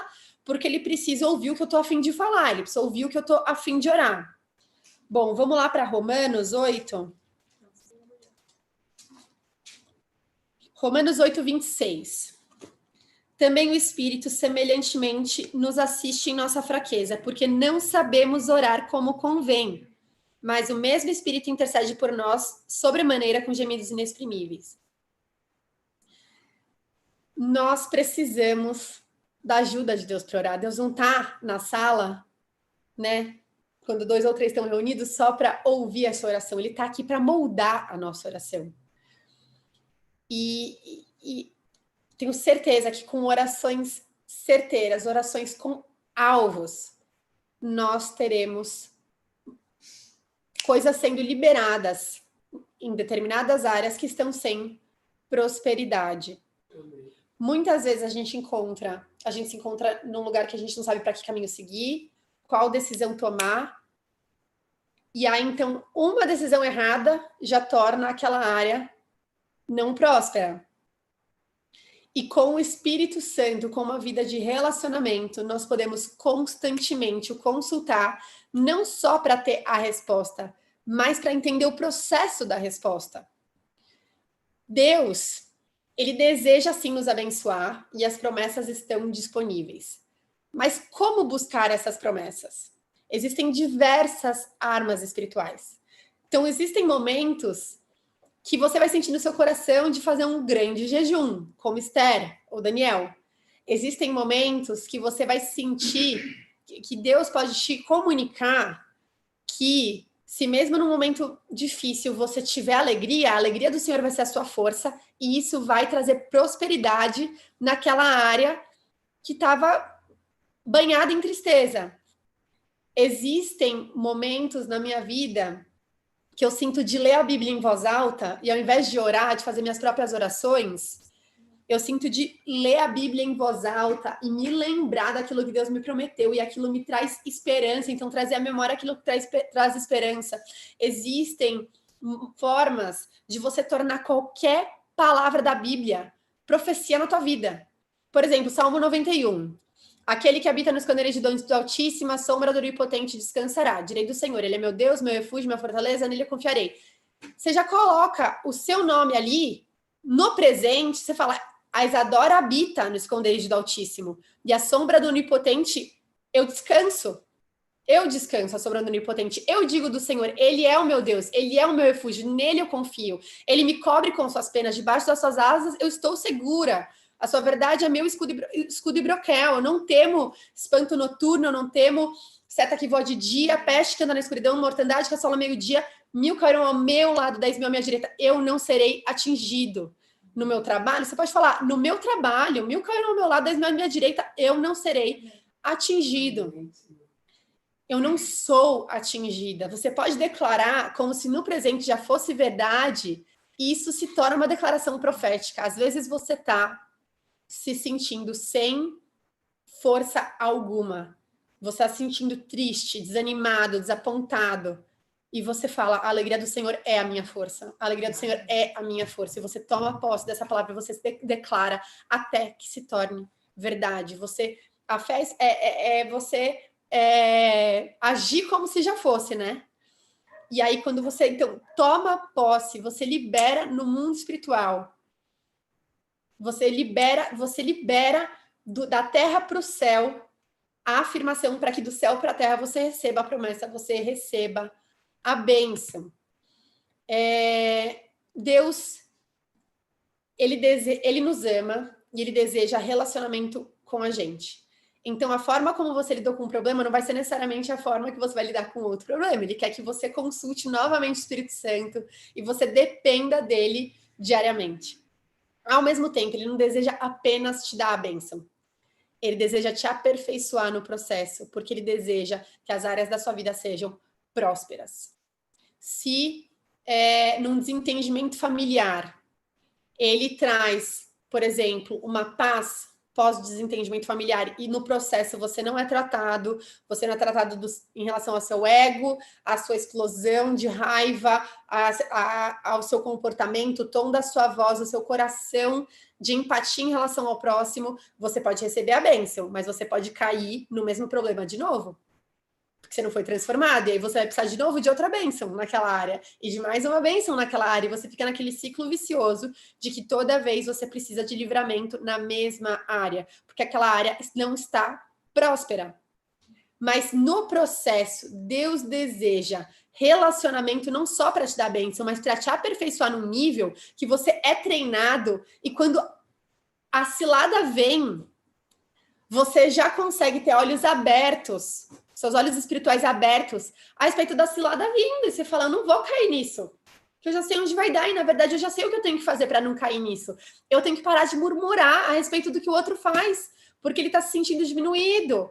porque ele precisa ouvir o que eu estou a fim de falar, ele precisa ouvir o que eu estou a fim de orar. Bom, vamos lá para Romanos 8. Romanos 8, 26. Também o Espírito, semelhantemente, nos assiste em nossa fraqueza, porque não sabemos orar como convém. Mas o mesmo Espírito intercede por nós, sobremaneira com gemidos inexprimíveis. Nós precisamos da ajuda de Deus para orar. Deus não está na sala, né? Quando 2 ou 3 estão reunidos só para ouvir a sua oração. Ele está aqui para moldar a nossa oração. E tenho certeza que com orações certeiras, orações com alvos, nós teremos coisas sendo liberadas em determinadas áreas que estão sem prosperidade. Muitas vezes a gente se encontra num lugar que a gente não sabe para que caminho seguir, qual decisão tomar, e aí então uma decisão errada já torna aquela área não próspera. E com o Espírito Santo, com uma vida de relacionamento, nós podemos constantemente o consultar, não só para ter a resposta, mas para entender o processo da resposta. Deus, ele deseja sim nos abençoar e as promessas estão disponíveis. Mas como buscar essas promessas? Existem diversas armas espirituais. Então, existem momentos que você vai sentir no seu coração de fazer um grande jejum, como Esther ou Daniel. Existem momentos que você vai sentir que Deus pode te comunicar que, se mesmo num momento difícil você tiver alegria, a alegria do Senhor vai ser a sua força, e isso vai trazer prosperidade naquela área que estava banhada em tristeza. Existem momentos na minha vida que eu sinto de ler a Bíblia em voz alta, e ao invés de orar, de fazer minhas próprias orações, eu sinto de ler a Bíblia em voz alta e me lembrar daquilo que Deus me prometeu, e aquilo me traz esperança, então trazer à memória aquilo que traz esperança. Existem formas de você tornar qualquer palavra da Bíblia profecia na tua vida. Por exemplo, Salmo 91. Aquele que habita no esconderijo do Altíssimo, a sombra do Onipotente descansará. Direi do Senhor, ele é meu Deus, meu refúgio, minha fortaleza, nele eu confiarei. Você já coloca o seu nome ali, no presente, você fala, a Isadora habita no esconderijo do Altíssimo, e a sombra do Onipotente, eu descanso. Eu descanso a sombra do Onipotente. Eu digo do Senhor, ele é o meu Deus, ele é o meu refúgio, nele eu confio. Ele me cobre com suas penas, debaixo das suas asas eu estou segura. A sua verdade é meu escudo e broquel. Eu não temo espanto noturno, eu não temo seta que voa de dia, peste que anda na escuridão, mortandade que assola meio-dia, 1000 cairão ao meu lado, 10.000 à minha direita. Eu não serei atingido. No meu trabalho, você pode falar, no meu trabalho, 1000 cairão ao meu lado, 10.000 à minha direita, eu não serei atingido. Eu não sou atingida. Você pode declarar como se no presente já fosse verdade, e isso se torna uma declaração profética. Às vezes você está se sentindo sem força alguma. Você está se sentindo triste, desanimado, desapontado. E você fala, a alegria do Senhor é a minha força. A alegria do Senhor é a minha força. E você toma posse dessa palavra, você se declara até que se torne verdade. A fé é você agir como se já fosse, né? E aí, quando você, então, toma posse, você libera no mundo espiritual. Você libera da terra para o céu a afirmação para que do céu para a terra você receba a promessa, você receba a bênção. Deus, ele nos ama e ele deseja relacionamento com a gente. Então, a forma como você lidou com o problema não vai ser necessariamente a forma que você vai lidar com outro problema. Ele quer que você consulte novamente o Espírito Santo e você dependa dele diariamente. Ao mesmo tempo, ele não deseja apenas te dar a bênção. Ele deseja te aperfeiçoar no processo, porque ele deseja que as áreas da sua vida sejam prósperas. Se num desentendimento familiar, ele traz, por exemplo, uma paz pós-desentendimento familiar e no processo você não é tratado em relação ao seu ego, à sua explosão de raiva, ao seu comportamento, o tom da sua voz, o seu coração de empatia em relação ao próximo, você pode receber a bênção, mas você pode cair no mesmo problema de novo. Porque você não foi transformado, e aí você vai precisar de novo de outra bênção naquela área, e de mais uma bênção naquela área, e você fica naquele ciclo vicioso de que toda vez você precisa de livramento na mesma área, porque aquela área não está próspera. Mas no processo, Deus deseja relacionamento não só para te dar bênção, mas para te aperfeiçoar num nível que você é treinado, e quando a cilada vem, você já consegue ter olhos abertos, seus olhos espirituais abertos a respeito da cilada vindo, e você fala, eu não vou cair nisso, que eu já sei onde vai dar, e na verdade eu já sei o que eu tenho que fazer para não cair nisso. Eu tenho que parar de murmurar a respeito do que o outro faz, porque ele está se sentindo diminuído.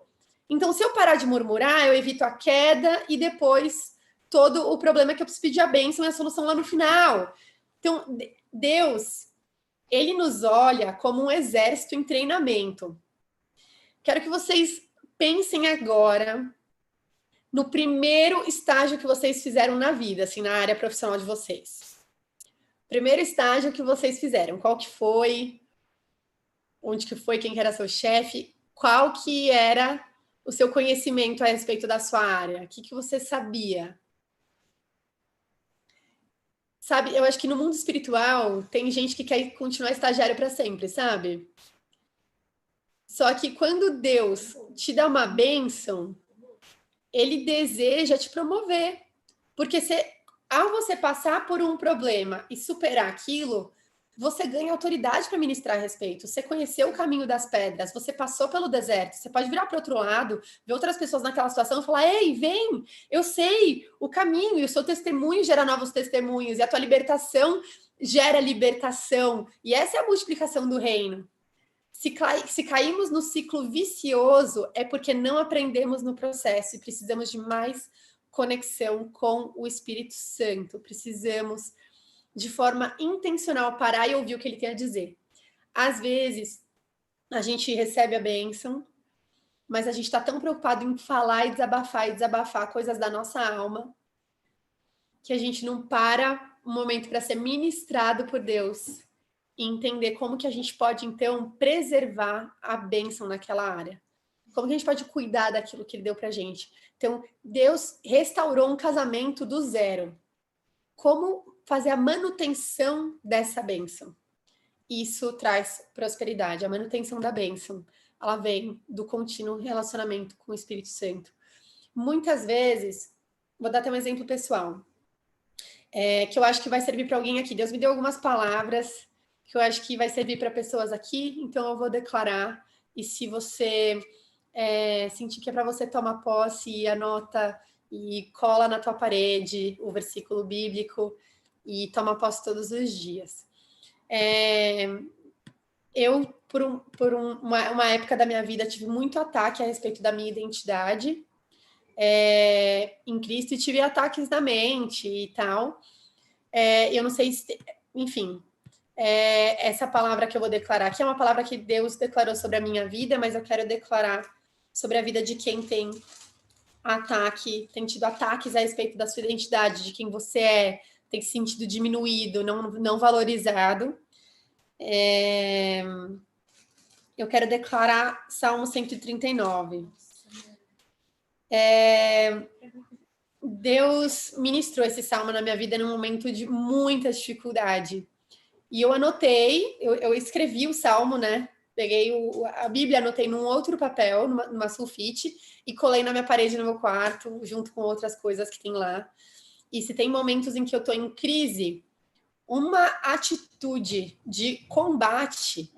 Então, se eu parar de murmurar, eu evito a queda e depois todo o problema que eu preciso pedir a bênção e a solução lá no final. Então, Deus, ele nos olha como um exército em treinamento. Quero que vocês pensem agora no primeiro estágio que vocês fizeram na vida, assim, na área profissional de vocês. Primeiro estágio que vocês fizeram, qual que foi? Onde que foi? Quem que era seu chefe? Qual que era o seu conhecimento a respeito da sua área? O que que você sabia? Sabe, eu acho que no mundo espiritual tem gente que quer continuar estagiário para sempre, sabe? Só que quando Deus te dá uma bênção, ele deseja te promover. Porque ao você passar por um problema e superar aquilo, você ganha autoridade para ministrar a respeito. Você conheceu o caminho das pedras, você passou pelo deserto, você pode virar para o outro lado, ver outras pessoas naquela situação e falar, ei, vem, eu sei o caminho, e o seu testemunho gera novos testemunhos, e a tua libertação gera libertação. E essa é a multiplicação do reino. Se caímos no ciclo vicioso, é porque não aprendemos no processo e precisamos de mais conexão com o Espírito Santo. Precisamos, de forma intencional, parar e ouvir o que ele tem a dizer. Às vezes, a gente recebe a bênção, mas a gente está tão preocupado em falar e desabafar coisas da nossa alma, que a gente não para um momento para ser ministrado por Deus e entender como que a gente pode, então, preservar a bênção naquela área. Como que a gente pode cuidar daquilo que ele deu pra gente. Então, Deus restaurou um casamento do zero. Como fazer a manutenção dessa bênção? Isso traz prosperidade. A manutenção da bênção, ela vem do contínuo relacionamento com o Espírito Santo. Muitas vezes, vou dar até um exemplo pessoal, que eu acho que vai servir para alguém aqui. Deus me deu algumas palavras que eu acho que vai servir para pessoas aqui, então eu vou declarar, e se você sentir que é para você tomar posse, anota e cola na tua parede o versículo bíblico e toma posse todos os dias. Eu, por uma época da minha vida, tive muito ataque a respeito da minha identidade em Cristo, e tive ataques na mente e tal. Eu não sei se... Enfim... essa palavra que eu vou declarar aqui é uma palavra que Deus declarou sobre a minha vida, mas eu quero declarar sobre a vida de quem tem tido ataques a respeito da sua identidade, de quem você é, tem se sentido diminuído, não valorizado. Eu quero declarar Salmo 139. Deus ministrou esse salmo na minha vida num momento de muita dificuldade. E eu anotei, eu escrevi o salmo, né? Peguei a Bíblia, anotei num outro papel, numa sulfite, e colei na minha parede no meu quarto, junto com outras coisas que tem lá. E se tem momentos em que eu tô em crise, uma atitude de combate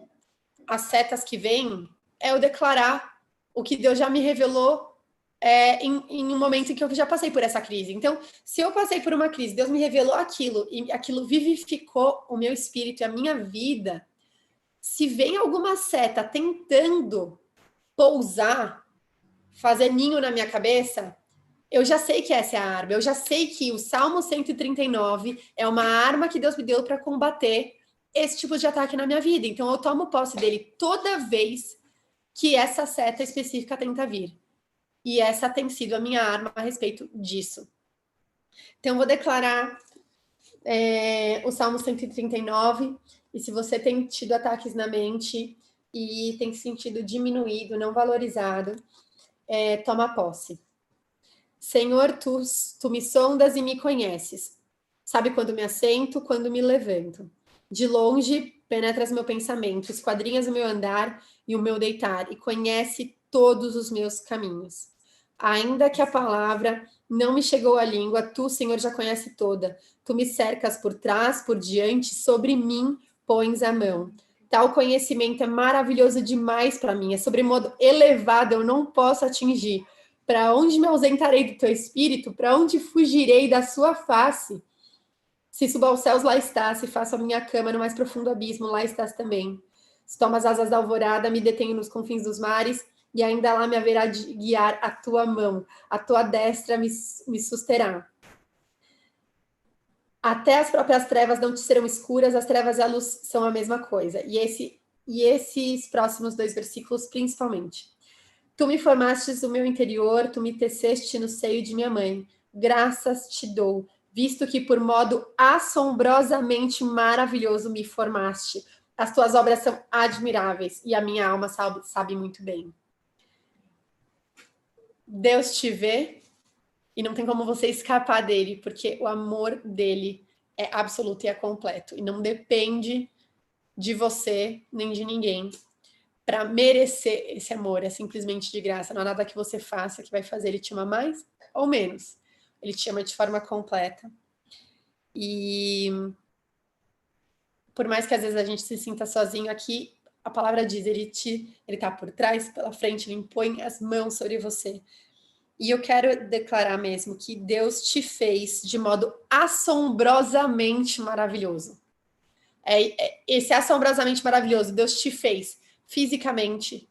às setas que vêm é eu declarar o que Deus já me revelou em um momento em que eu já passei por essa crise. Então, se eu passei por uma crise, Deus me revelou aquilo, e aquilo vivificou o meu espírito e a minha vida, se vem alguma seta tentando pousar, fazer ninho na minha cabeça, eu já sei que essa é a arma, eu já sei que o Salmo 139 é uma arma que Deus me deu para combater esse tipo de ataque na minha vida. Então, eu tomo posse dele toda vez que essa seta específica tenta vir. E essa tem sido a minha arma a respeito disso. Então, eu vou declarar o Salmo 139. E se você tem tido ataques na mente e tem se sentido diminuído, não valorizado, toma posse. Senhor, tu me sondas e me conheces. Sabe quando me assento, quando me levanto. De longe, penetras meu pensamento, esquadrinhas o meu andar e o meu deitar, e conhece todos os meus caminhos. Ainda que a palavra não me chegou à língua, tu, Senhor, já conhece toda. Tu me cercas por trás, por diante, sobre mim pões a mão. Tal conhecimento é maravilhoso demais para mim, é sobremodo elevado, eu não posso atingir. Para onde me ausentarei do teu espírito? Para onde fugirei da sua face? Se subo aos céus, lá estás. Se faço a minha cama no mais profundo abismo, lá estás também. Se tomo as asas da alvorada, me detenho nos confins dos mares, e ainda lá me haverá de guiar a tua mão. A tua destra me susterá. Até as próprias trevas não te serão escuras, as trevas e a luz são a mesma coisa. E esses próximos 2 versículos, principalmente. Tu me formastes o meu interior, tu me teceste no seio de minha mãe. Graças te dou, visto que por modo assombrosamente maravilhoso me formaste. As tuas obras são admiráveis e a minha alma sabe muito bem. Deus te vê e não tem como você escapar dele, porque o amor dele é absoluto e é completo. E não depende de você nem de ninguém para merecer esse amor. É simplesmente de graça. Não há nada que você faça que vai fazer ele te amar mais ou menos. Ele te ama de forma completa. E por mais que às vezes a gente se sinta sozinho aqui, a palavra diz, ele tá por trás, pela frente, ele impõe as mãos sobre você. E eu quero declarar mesmo que Deus te fez de modo assombrosamente maravilhoso. Esse assombrosamente maravilhoso, Deus te fez fisicamente.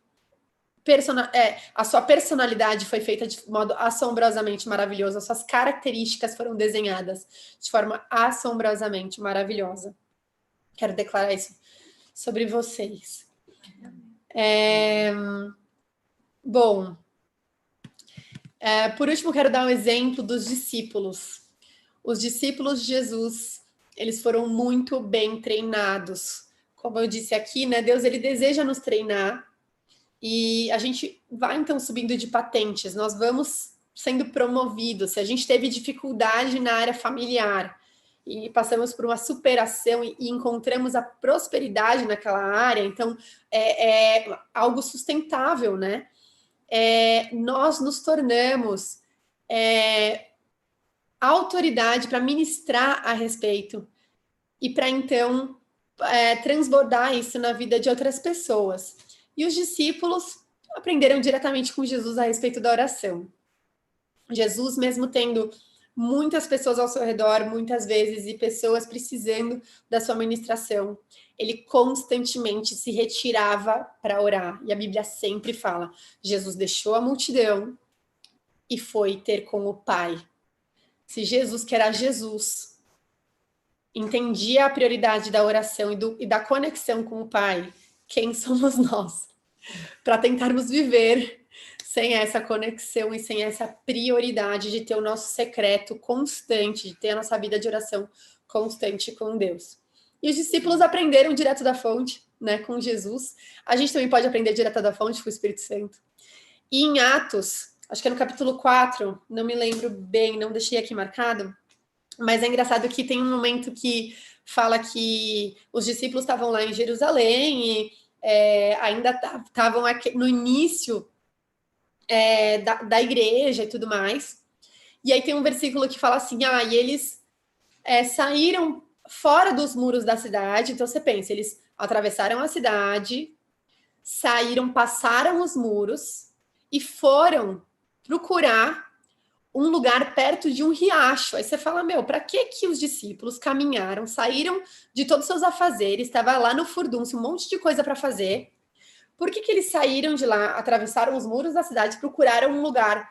A sua personalidade foi feita de modo assombrosamente maravilhoso. As suas características foram desenhadas de forma assombrosamente maravilhosa. Quero declarar isso sobre vocês. Bom, por último, quero dar um exemplo dos discípulos. Os discípulos de Jesus, eles foram muito bem treinados. Como eu disse aqui, né, Deus ele deseja nos treinar e a gente vai então subindo de patentes, nós vamos sendo promovidos. Se a gente teve dificuldade na área familiar e passamos por uma superação e encontramos a prosperidade naquela área, então é algo sustentável, né? Nós nos tornamos autoridade para ministrar a respeito e para então transbordar isso na vida de outras pessoas. E os discípulos aprenderam diretamente com Jesus a respeito da oração. Jesus, mesmo tendo muitas pessoas ao seu redor, muitas vezes, e pessoas precisando da sua ministração, ele constantemente se retirava para orar. E a Bíblia sempre fala, Jesus deixou a multidão e foi ter com o Pai. Se Jesus, que era Jesus, entendia a prioridade da oração e da conexão com o Pai, quem somos nós para tentarmos viver sem essa conexão e sem essa prioridade de ter o nosso secreto constante, de ter a nossa vida de oração constante com Deus? E os discípulos aprenderam direto da fonte, né, com Jesus. A gente também pode aprender direto da fonte com o Espírito Santo. E em Atos, acho que é no capítulo 4, não me lembro bem, não deixei aqui marcado, mas é engraçado que tem um momento que fala que os discípulos estavam lá em Jerusalém e ainda estavam no início da igreja e tudo mais. E aí tem um versículo que fala assim, e eles saíram fora dos muros da cidade. Então você pensa, eles atravessaram a cidade, saíram, passaram os muros e foram procurar um lugar perto de um riacho. Aí você fala, para que os discípulos caminharam, saíram de todos os seus afazeres, estava lá no furdúncio, um monte de coisa para fazer. Por que eles saíram de lá, atravessaram os muros da cidade, procuraram um lugar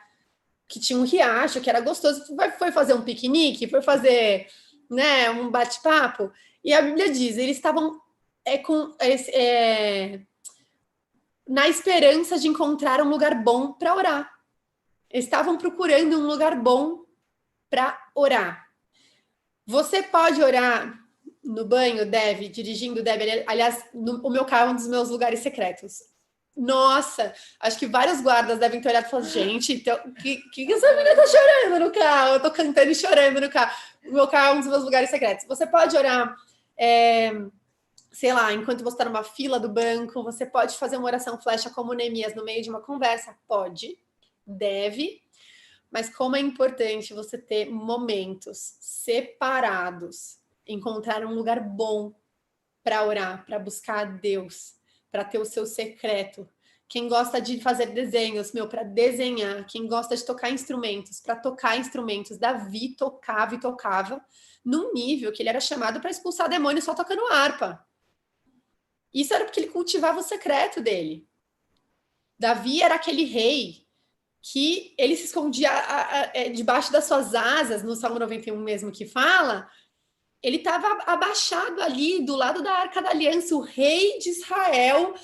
que tinha um riacho, que era gostoso, foi fazer um piquenique, foi fazer, né, um bate-papo? E a Bíblia diz, eles estavam na esperança de encontrar um lugar bom para orar. Eles estavam procurando um lugar bom para orar. Você pode orar no banho, dirigindo, aliás, o meu carro é um dos meus lugares secretos. Nossa, acho que vários guardas devem ter olhado e falado, gente, então, que essa menina tá chorando no carro? Eu tô cantando e chorando no carro. O meu carro é um dos meus lugares secretos. Você pode orar, sei lá, enquanto você está numa fila do banco, você pode fazer uma oração flecha como Neemias no meio de uma conversa? Pode, deve, mas como é importante você ter momentos separados, encontrar um lugar bom para orar, para buscar a Deus, para ter o seu secreto. Quem gosta de fazer desenhos, para desenhar. Quem gosta de tocar instrumentos, para tocar instrumentos. Davi tocava e tocava num nível que ele era chamado para expulsar demônios só tocando harpa. Isso era porque ele cultivava o secreto dele. Davi era aquele rei que ele se escondia debaixo das suas asas, no Salmo 91 mesmo que fala, ele estava abaixado ali do lado da Arca da Aliança, o rei de Israel,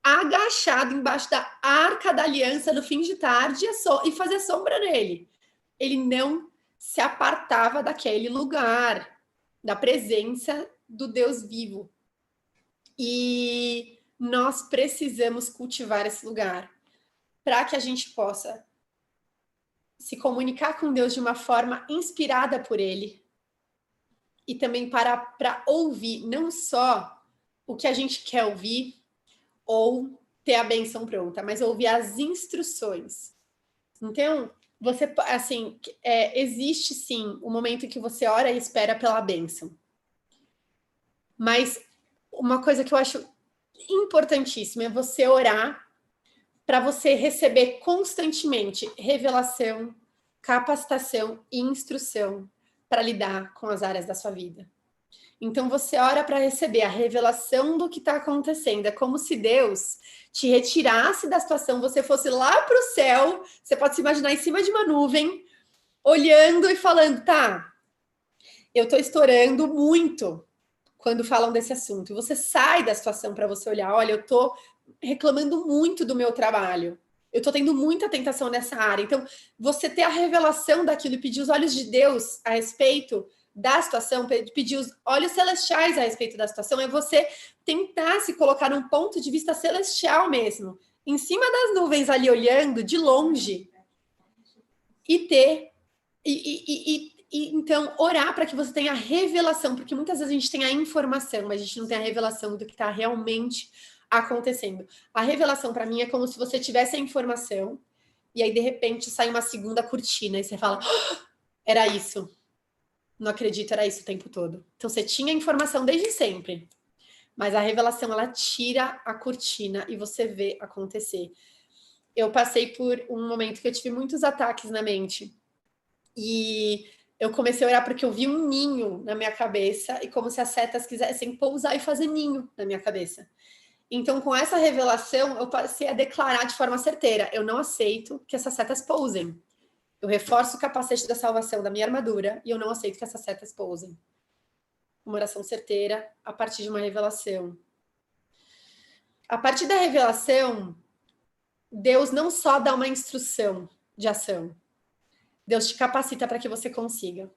agachado embaixo da Arca da Aliança no fim de tarde e fazia sombra nele. Ele não se apartava daquele lugar, da presença do Deus vivo. E nós precisamos cultivar esse lugar para que a gente possa se comunicar com Deus de uma forma inspirada por Ele e também para ouvir não só o que a gente quer ouvir ou ter a bênção pronta, mas ouvir as instruções. Então, existe sim o momento em que você ora e espera pela bênção. Mas uma coisa que eu acho importantíssima é você orar para você receber constantemente revelação, capacitação e instrução para lidar com as áreas da sua vida. Então você ora para receber a revelação do que está acontecendo. É como se Deus te retirasse da situação, você fosse lá para o céu, você pode se imaginar em cima de uma nuvem, olhando e falando, tá, eu estou estourando muito quando falam desse assunto. E você sai da situação para você olhar, olha, eu estou reclamando muito do meu trabalho. Eu estou tendo muita tentação nessa área. Então, você ter a revelação daquilo e pedir os olhos de Deus a respeito da situação, pedir os olhos celestiais a respeito da situação, é você tentar se colocar num ponto de vista celestial mesmo, em cima das nuvens ali, olhando de longe, então, orar para que você tenha a revelação, porque muitas vezes a gente tem a informação, mas a gente não tem a revelação do que está realmente acontecendo. A revelação, para mim, é como se você tivesse a informação e aí, de repente, sai uma segunda cortina e você fala, era isso. Não acredito, era isso o tempo todo. Então, você tinha a informação desde sempre, mas a revelação, ela tira a cortina e você vê acontecer. Eu passei por um momento que eu tive muitos ataques na mente e eu comecei a orar porque eu vi um ninho na minha cabeça e como se as setas quisessem pousar e fazer ninho na minha cabeça. Então, com essa revelação, eu passei a declarar de forma certeira, eu não aceito que essas setas pousem. Eu reforço o capacete da salvação da minha armadura e eu não aceito que essas setas pousem. Uma oração certeira a partir de uma revelação. A partir da revelação, Deus não só dá uma instrução de ação, Deus te capacita para que você consiga.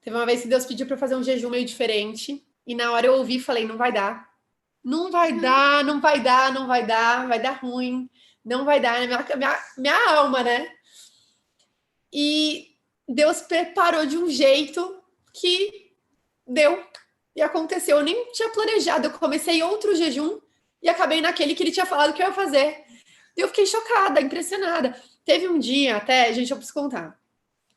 Teve uma vez que Deus pediu para eu fazer um jejum meio diferente e na hora eu ouvi e falei, não vai dar. Não vai dar, não vai dar, não vai dar, vai dar ruim, não vai dar, minha alma, né? E Deus preparou de um jeito que deu e aconteceu. Eu nem tinha planejado, eu comecei outro jejum e acabei naquele que ele tinha falado que eu ia fazer. E eu fiquei chocada, impressionada. Teve um dia até, gente, eu preciso contar.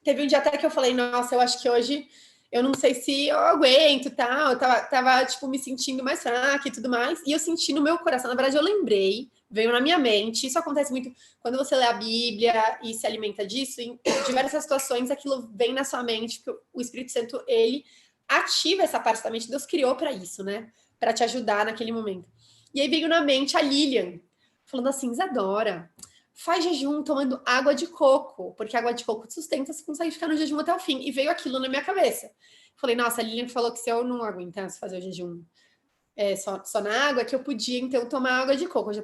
Teve um dia até que eu falei, nossa, eu acho que hoje eu não sei se eu aguento e tal. Eu tava tipo, me sentindo mais fraca e tudo mais. E eu senti no meu coração, na verdade eu lembrei, veio na minha mente. Isso acontece muito quando você lê a Bíblia e se alimenta disso. Em diversas situações, aquilo vem na sua mente, porque o Espírito Santo, ele ativa essa parte da mente. Deus criou para isso, né? Para te ajudar naquele momento. E aí veio na mente a Lilian, falando assim, Isadora, faz jejum tomando água de coco, porque a água de coco te sustenta, você consegue ficar no jejum até o fim. E veio aquilo na minha cabeça. Falei, nossa, a Lilian falou que se eu não aguentasse fazer o jejum só na água, que eu podia, então, tomar água de coco. Eu já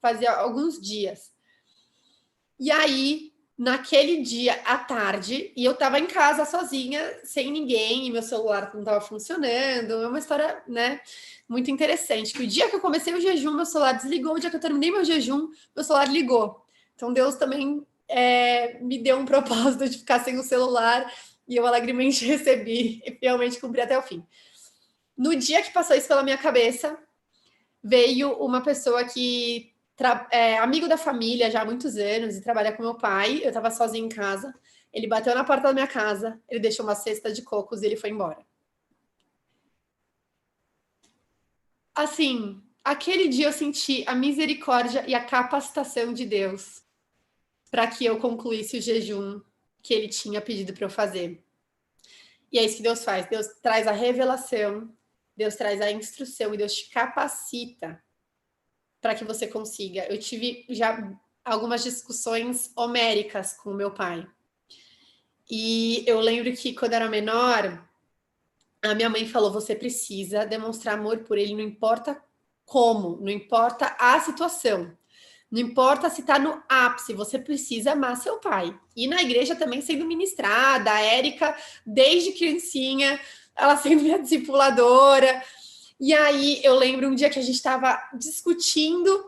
fazia alguns dias. E aí, naquele dia, à tarde, e eu estava em casa sozinha, sem ninguém, e meu celular não estava funcionando. É uma história, né, muito interessante. Que o dia que eu comecei o jejum, meu celular desligou. O dia que eu terminei meu jejum, meu celular ligou. Então, Deus também me deu um propósito de ficar sem o celular, e eu alegremente recebi e realmente cumpri até o fim. No dia que passou isso pela minha cabeça, veio uma pessoa que é amigo da família já há muitos anos e trabalha com meu pai. Eu estava sozinha em casa. Ele bateu na porta da minha casa, ele deixou uma cesta de cocos e ele foi embora. Assim, aquele dia eu senti a misericórdia e a capacitação de Deus para que eu concluísse o jejum que ele tinha pedido para eu fazer. E é isso que Deus faz. Deus traz a revelação, Deus traz a instrução e Deus te capacita para que você consiga. Eu tive já algumas discussões homéricas com o meu pai. E eu lembro que quando eu era menor, a minha mãe falou: você precisa demonstrar amor por ele, não importa como, não importa a situação. Não importa se está no ápice, você precisa amar seu pai. E na igreja também sendo ministrada, a Érica, desde criancinha, ela sendo minha discipuladora. E aí eu lembro um dia que a gente estava discutindo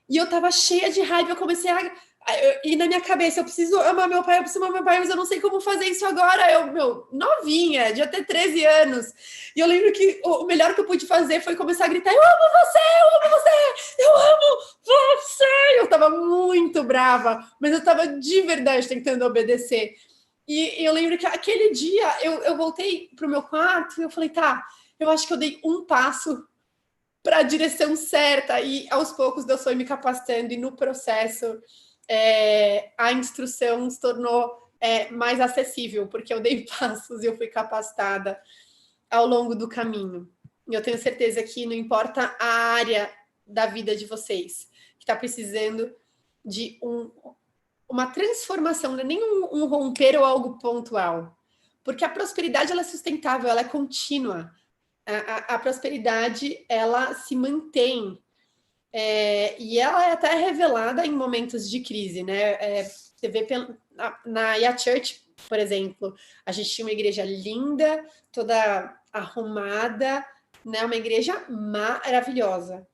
e eu estava cheia de raiva. Eu comecei e na minha cabeça, eu preciso amar meu pai, mas eu não sei como fazer isso agora. Eu, novinha, devia ter 13 anos. E eu lembro que o melhor que eu pude fazer foi começar a gritar: eu amo você, eu amo você, eu amo você. Eu tava muito brava, mas eu tava de verdade tentando obedecer. E eu lembro que aquele dia eu voltei pro meu quarto e eu falei: tá, eu acho que eu dei um passo para a direção certa. E aos poucos Deus foi me capacitando e no processo a instrução se tornou mais acessível, porque eu dei passos e eu fui capacitada ao longo do caminho. E eu tenho certeza que não importa a área da vida de vocês que está precisando de uma transformação, não é nem um romper ou algo pontual, porque a prosperidade ela é sustentável, ela é contínua. A prosperidade ela se mantém. E ela é até revelada em momentos de crise, né? Você vê na Ya Church, por exemplo, a gente tinha uma igreja linda, toda arrumada, né? Uma igreja maravilhosa.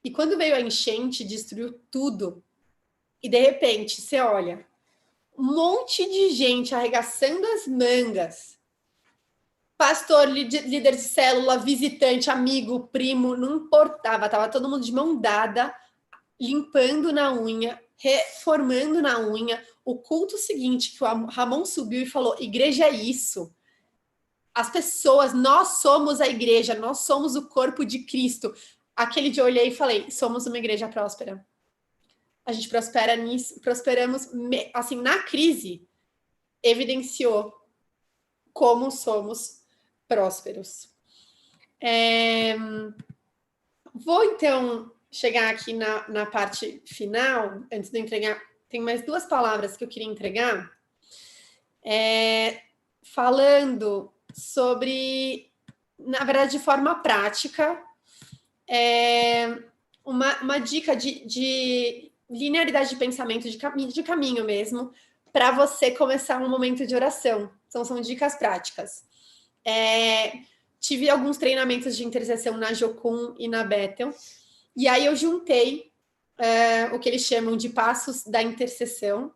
E quando veio a enchente, destruiu tudo. E de repente, você olha, um monte de gente arregaçando as mangas. Pastor, líder de célula, visitante, amigo, primo, não importava. Estava todo mundo de mão dada, limpando na unha, reformando na unha. O culto seguinte, que o Ramon subiu e falou: igreja é isso. As pessoas, nós somos a igreja, nós somos o corpo de Cristo. Aquele dia eu olhei e falei: somos uma igreja próspera. A gente prospera nisso, prosperamos, assim, na crise, evidenciou como somos prósperos. Vou, então, chegar aqui na parte final. Antes de eu entregar, tem mais 2 palavras que eu queria entregar. Falando sobre, na verdade, de forma prática, uma dica de linearidade de pensamento, de caminho mesmo, para você começar um momento de oração. São dicas práticas. Tive alguns treinamentos de intercessão na Jocum e na Bethel, e aí eu juntei o que eles chamam de passos da intercessão,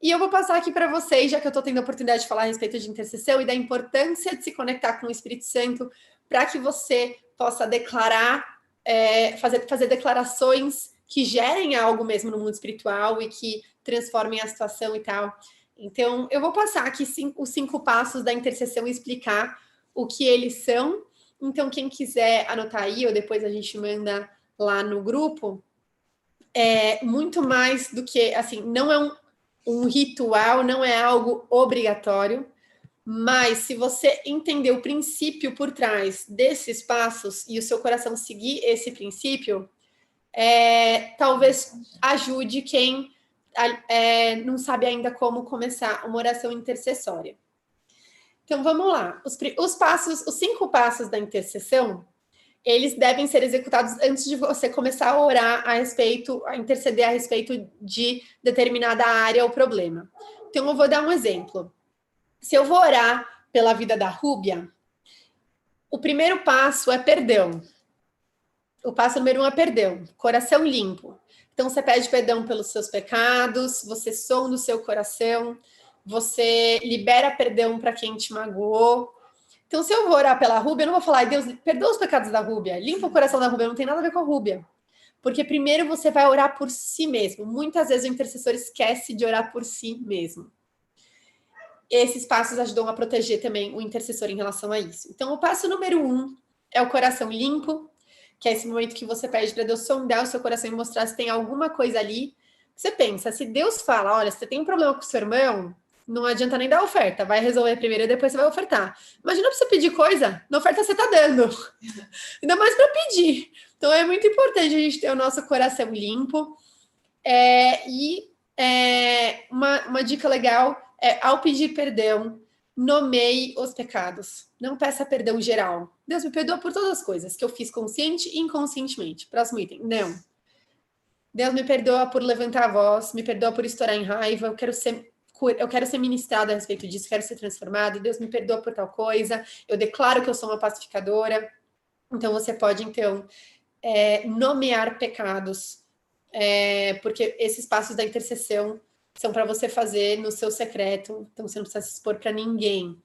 e eu vou passar aqui para vocês, já que eu estou tendo a oportunidade de falar a respeito de intercessão e da importância de se conectar com o Espírito Santo, para que você possa declarar, fazer declarações que gerem algo mesmo no mundo espiritual e que transformem a situação e tal. Então, eu vou passar aqui os 5 passos da intercessão e explicar o que eles são. Então, quem quiser anotar aí, ou depois a gente manda lá no grupo, muito mais do que, assim, não é um ritual, não é algo obrigatório, mas se você entender o princípio por trás desses passos e o seu coração seguir esse princípio, talvez ajude quem não sabe ainda como começar uma oração intercessória. Então, vamos lá. Os 5 passos da intercessão, eles devem ser executados antes de você começar a orar a respeito, a interceder a respeito de determinada área ou problema. Então, eu vou dar um exemplo. Se eu vou orar pela vida da Rúbia, o primeiro passo é perdão. O passo número 1 é perdão, coração limpo. Então, você pede perdão pelos seus pecados, você sonda o seu coração, você libera perdão para quem te magoou. Então, se eu vou orar pela Rúbia, eu não vou falar, Deus, perdoa os pecados da Rúbia, limpa o coração da Rúbia, não tem nada a ver com a Rúbia. Porque primeiro você vai orar por si mesmo. Muitas vezes o intercessor esquece de orar por si mesmo. Esses passos ajudam a proteger também o intercessor em relação a isso. Então, o passo número 1 é o coração limpo, que é esse momento que você pede para Deus sondar o seu coração e mostrar se tem alguma coisa ali. Você pensa, se Deus fala, olha, se você tem um problema com o seu irmão, não adianta nem dar oferta, vai resolver primeiro e depois você vai ofertar. Imagina pra você pedir coisa, na oferta você tá dando. Ainda mais para pedir. Então é muito importante a gente ter o nosso coração limpo. Uma dica legal é, ao pedir perdão, nomeie os pecados. Não peça perdão geral. Deus me perdoa por todas as coisas que eu fiz consciente e inconscientemente. Próximo item. Não. Deus me perdoa por levantar a voz, me perdoa por estourar em raiva, eu quero ser ministrada a respeito disso, quero ser transformado, Deus me perdoa por tal coisa, eu declaro que eu sou uma pacificadora. Então, você pode, então, nomear pecados, porque esses passos da intercessão são para você fazer no seu secreto, então você não precisa se expor para ninguém.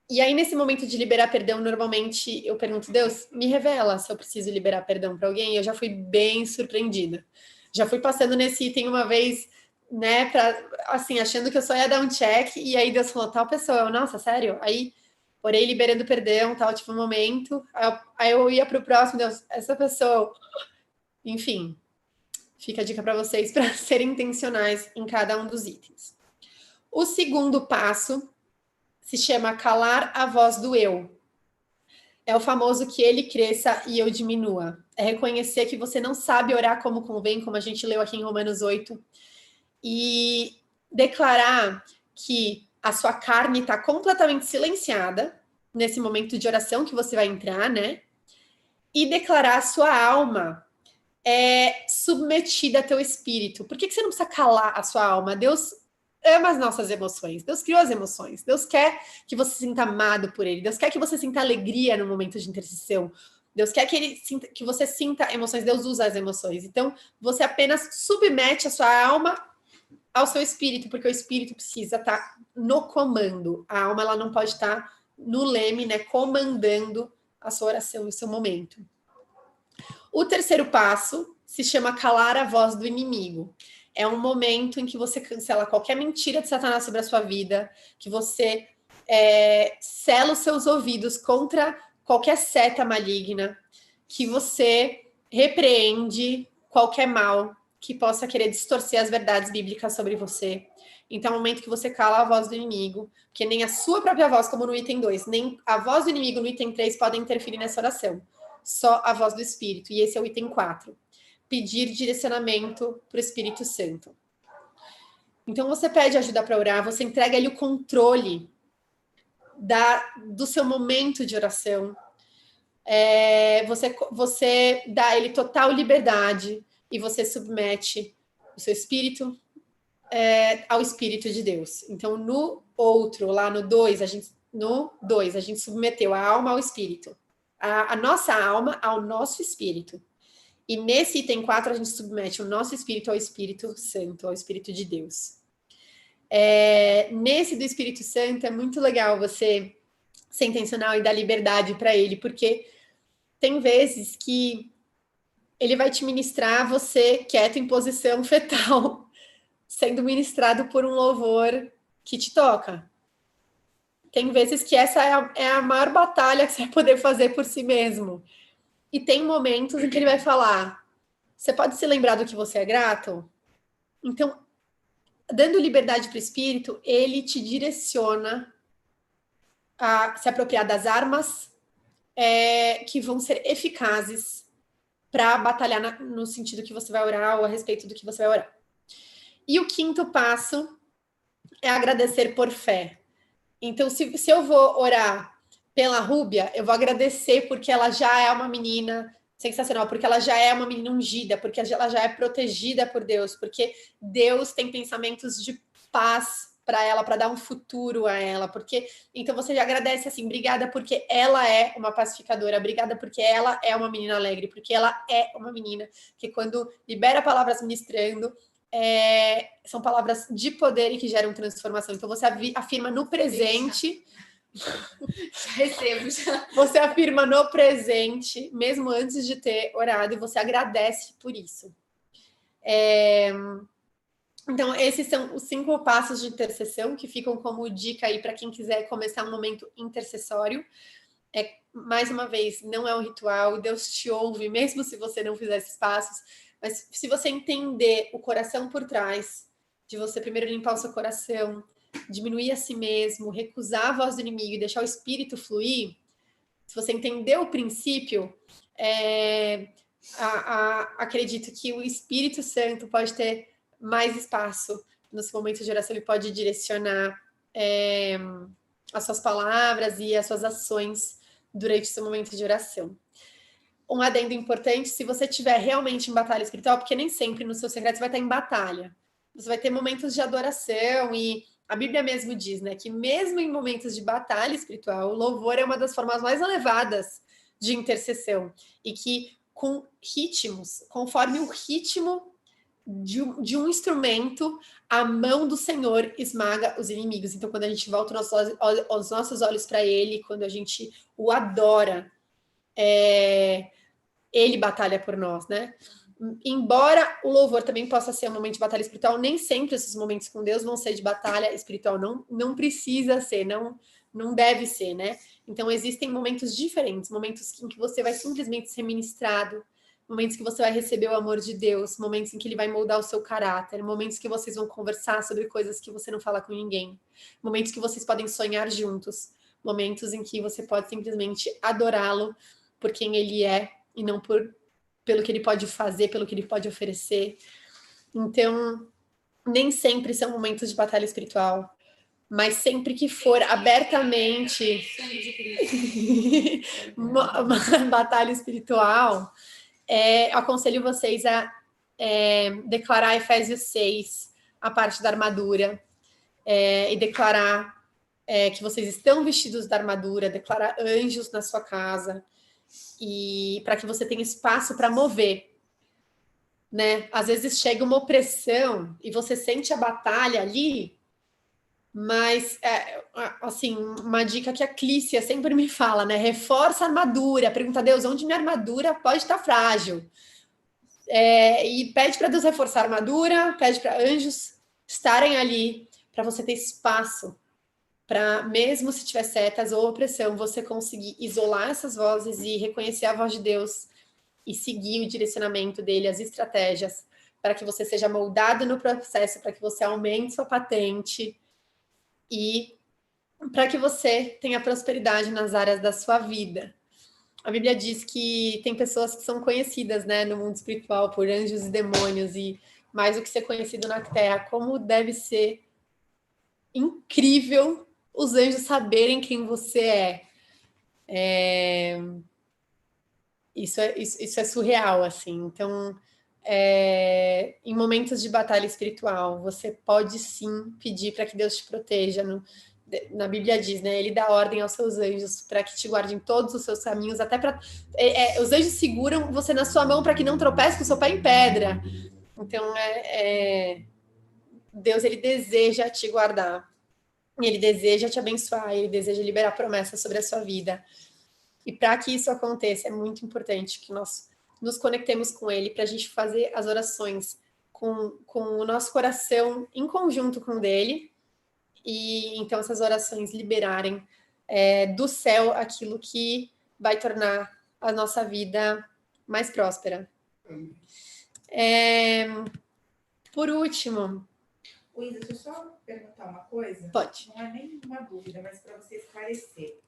E aí, nesse momento de liberar perdão, normalmente eu pergunto, Deus, me revela se eu preciso liberar perdão para alguém. Eu já fui bem surpreendida. Já fui passando nesse item uma vez, né, assim, achando que eu só ia dar um check, e aí Deus falou, tal pessoa, nossa, sério? Aí, orei liberando perdão, tal, tipo, um momento, aí eu ia pro próximo, Deus, essa pessoa, enfim, fica a dica para vocês para serem intencionais em cada um dos itens. O segundo passo se chama calar a voz do eu. É o famoso que ele cresça e eu diminua. É reconhecer que você não sabe orar como convém, como a gente leu aqui em Romanos 8, e declarar que a sua carne está completamente silenciada nesse momento de oração que você vai entrar, né? E declarar a sua alma submetida a teu espírito. Por que você não precisa calar a sua alma? Deus ama as nossas emoções. Deus criou as emoções. Deus quer que você se sinta amado por Ele. Deus quer que você sinta alegria no momento de intercessão. Deus quer que você sinta emoções. Deus usa as emoções. Então, você apenas submete a sua alma ao seu espírito, porque o espírito precisa estar no comando. A alma ela não pode estar no leme, né, comandando a sua oração, o seu momento. O terceiro passo se chama calar a voz do inimigo. É um momento em que você cancela qualquer mentira de Satanás sobre a sua vida, que você sela os seus ouvidos contra qualquer seta maligna, que você repreende qualquer mal que possa querer distorcer as verdades bíblicas sobre você. Então é um momento que você cala a voz do inimigo, porque nem a sua própria voz, como no item 2, nem a voz do inimigo no item 3 podem interferir nessa oração. Só a voz do Espírito. E esse é o item 4. Pedir direcionamento para o Espírito Santo. Então, você pede ajuda para orar, você entrega ele o controle do seu momento de oração. Você dá a ele total liberdade e você submete o seu espírito ao Espírito de Deus. Então, no outro, lá no 2, a gente submeteu a alma ao Espírito. A nossa alma ao nosso Espírito. E nesse item 4, a gente submete o nosso espírito ao Espírito Santo, ao Espírito de Deus. Nesse do Espírito Santo, é muito legal você ser intencional e dar liberdade para ele, porque tem vezes que ele vai te ministrar você quieto em posição fetal, sendo ministrado por um louvor que te toca. Tem vezes que essa é a maior batalha que você vai poder fazer por si mesmo. E tem momentos em que ele vai falar, você pode se lembrar do que você é grato? Então, dando liberdade para o Espírito, ele te direciona a se apropriar das armas que vão ser eficazes para batalhar no sentido que você vai orar ou a respeito do que você vai orar. E o quinto passo é agradecer por fé. Então, se eu vou orar pela Rúbia, eu vou agradecer porque ela já é uma menina sensacional, porque ela já é uma menina ungida, porque ela já é protegida por Deus, porque Deus tem pensamentos de paz para ela, para dar um futuro a ela, porque então você já agradece assim, obrigada porque ela é uma pacificadora, obrigada porque ela é uma menina alegre, porque ela é uma menina que quando libera palavras ministrando, são palavras de poder e que geram transformação. Então você afirma no presente. Recebo já. Você afirma no presente, mesmo antes de ter orado, e você agradece por isso. Então, esses são os 5 passos de intercessão que ficam como dica aí para quem quiser começar um momento intercessório. Mais uma vez, não é um ritual, Deus te ouve, mesmo se você não fizer esses passos, mas se você entender o coração por trás, de você primeiro limpar o seu coração, diminuir a si mesmo, recusar a voz do inimigo e deixar o espírito fluir, se você entender o princípio, acredito que o Espírito Santo pode ter mais espaço nesse momento de oração, ele pode direcionar as suas palavras e as suas ações durante esse momento de oração. Um adendo importante, se você estiver realmente em batalha espiritual, porque nem sempre no seu secreto você vai estar em batalha, você vai ter momentos de adoração e a Bíblia mesmo diz, né, que mesmo em momentos de batalha espiritual, o louvor é uma das formas mais elevadas de intercessão e que com ritmos, conforme o ritmo de um instrumento, a mão do Senhor esmaga os inimigos. Então, quando a gente volta os nossos olhos para Ele, quando a gente o adora, Ele batalha por nós, né? Embora o louvor também possa ser um momento de batalha espiritual, nem sempre esses momentos com Deus vão ser de batalha espiritual, não precisa ser, não deve ser, né? Então existem momentos diferentes, momentos em que você vai simplesmente ser ministrado, momentos que você vai receber o amor de Deus, momentos em que Ele vai moldar o seu caráter, momentos que vocês vão conversar sobre coisas que você não fala com ninguém, momentos que vocês podem sonhar juntos, momentos em que você pode simplesmente adorá-lo por quem Ele é e não pelo que ele pode fazer, pelo que ele pode oferecer. Então, nem sempre são momentos de batalha espiritual, mas sempre que for abertamente uma batalha espiritual, aconselho vocês a declarar Efésios 6, a parte da armadura, e declarar que vocês estão vestidos da armadura, declarar anjos na sua casa, e para que você tenha espaço para mover, né? Às vezes chega uma opressão e você sente a batalha ali, mas assim, uma dica que a Clícia sempre me fala, né? Reforça a armadura, pergunta a Deus onde minha armadura pode estar frágil, e pede para Deus reforçar a armadura, pede para anjos estarem ali para você ter espaço para, mesmo se tiver setas ou opressão, você conseguir isolar essas vozes e reconhecer a voz de Deus e seguir o direcionamento dele, as estratégias, para que você seja moldado no processo, para que você aumente sua patente e para que você tenha prosperidade nas áreas da sua vida. A Bíblia diz que tem pessoas que são conhecidas, né, no mundo espiritual por anjos e demônios, e mais do que ser conhecido na terra, como deve ser incrível os anjos saberem quem você é. Isso é surreal, assim. Então, em momentos de batalha espiritual, você pode sim pedir para que Deus te proteja. Na Bíblia diz, né? Ele dá ordem aos seus anjos para que te guardem todos os seus caminhos, até para os anjos seguram você na sua mão para que não tropece com o seu pé em pedra. Então, Deus, ele deseja te guardar. Ele deseja te abençoar, ele deseja liberar promessas sobre a sua vida. E para que isso aconteça, é muito importante que nós nos conectemos com ele, para a gente fazer as orações com o nosso coração em conjunto com o dele, e então essas orações liberarem do céu aquilo que vai tornar a nossa vida mais próspera. Por último... Luísa, deixa eu só perguntar uma coisa. Pode. Não é nem uma dúvida, mas para você esclarecer.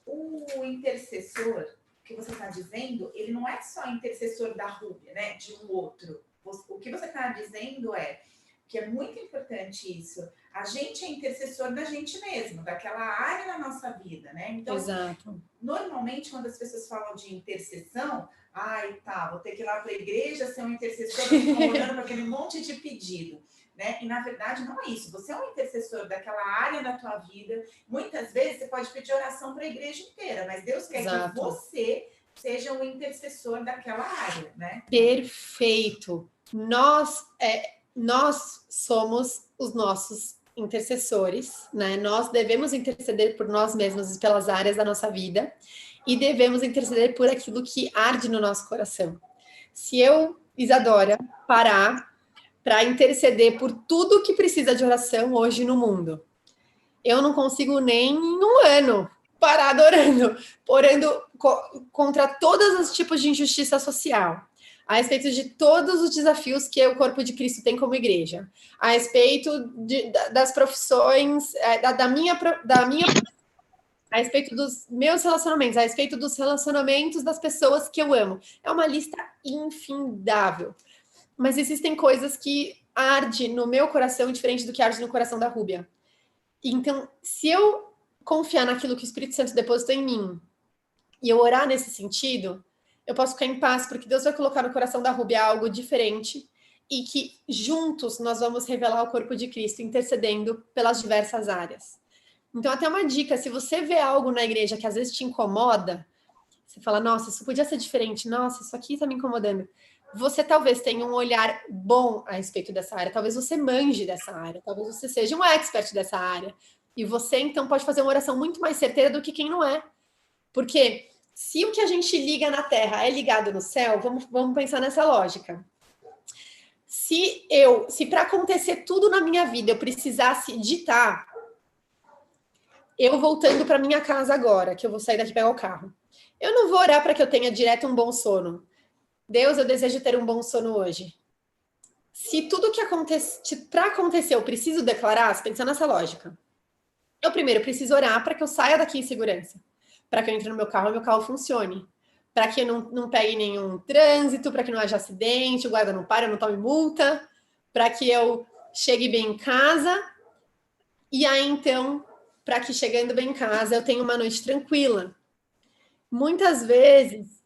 O intercessor que você está dizendo, ele não é só intercessor da Rúbia, né? De um outro. O que você está dizendo é que é muito importante isso. A gente é intercessor da gente mesmo, daquela área na nossa vida, né? Então, Exato. normalmente, quando as pessoas falam de intercessão, vou ter que ir lá para a igreja ser um intercessor, ficam orando para aquele monte de pedido, né? E, na verdade, não é isso. Você é um intercessor daquela área da tua vida. Muitas vezes, você pode pedir oração para a igreja inteira, mas Deus quer Exato. que você seja o intercessor daquela área, né? Perfeito. Nós somos os nossos intercessores, né? Nós devemos interceder por nós mesmos e pelas áreas da nossa vida e devemos interceder por aquilo que arde no nosso coração. Se eu, Isadora, parar para interceder por tudo que precisa de oração hoje no mundo, eu não consigo nem em um ano parar orando contra todos os tipos de injustiça social, a respeito de todos os desafios que o corpo de Cristo tem como igreja, a respeito das profissões, a respeito dos meus relacionamentos, a respeito dos relacionamentos das pessoas que eu amo. É uma lista infindável. Mas existem coisas que arde no meu coração diferente do que arde no coração da Rúbia. Então, se eu confiar naquilo que o Espírito Santo depositou em mim e eu orar nesse sentido, eu posso ficar em paz, porque Deus vai colocar no coração da Rúbia algo diferente e que juntos nós vamos revelar o corpo de Cristo, intercedendo pelas diversas áreas. Então, até uma dica, se você vê algo na igreja que às vezes te incomoda, você fala, nossa, isso podia ser diferente, nossa, isso aqui está me incomodando. Você talvez tenha um olhar bom a respeito dessa área, talvez você manje dessa área, talvez você seja um expert dessa área, e você, então, pode fazer uma oração muito mais certeira do que quem não é. Porque se o que a gente liga na Terra é ligado no céu, vamos pensar nessa lógica. Se para acontecer tudo na minha vida eu precisasse ditar, eu voltando para minha casa agora, que eu vou sair daqui e pegar o carro, eu não vou orar para que eu tenha direto um bom sono. Deus, eu desejo ter um bom sono hoje. Se tudo que acontece, para acontecer, eu preciso declarar, pensando nessa lógica, eu primeiro preciso orar para que eu saia daqui em segurança, para que eu entre no meu carro funcione, para que eu não pegue nenhum trânsito, para que não haja acidente, o guarda não pare, eu não tome multa, para que eu chegue bem em casa, e aí então, para que chegando bem em casa, eu tenha uma noite tranquila. Muitas vezes,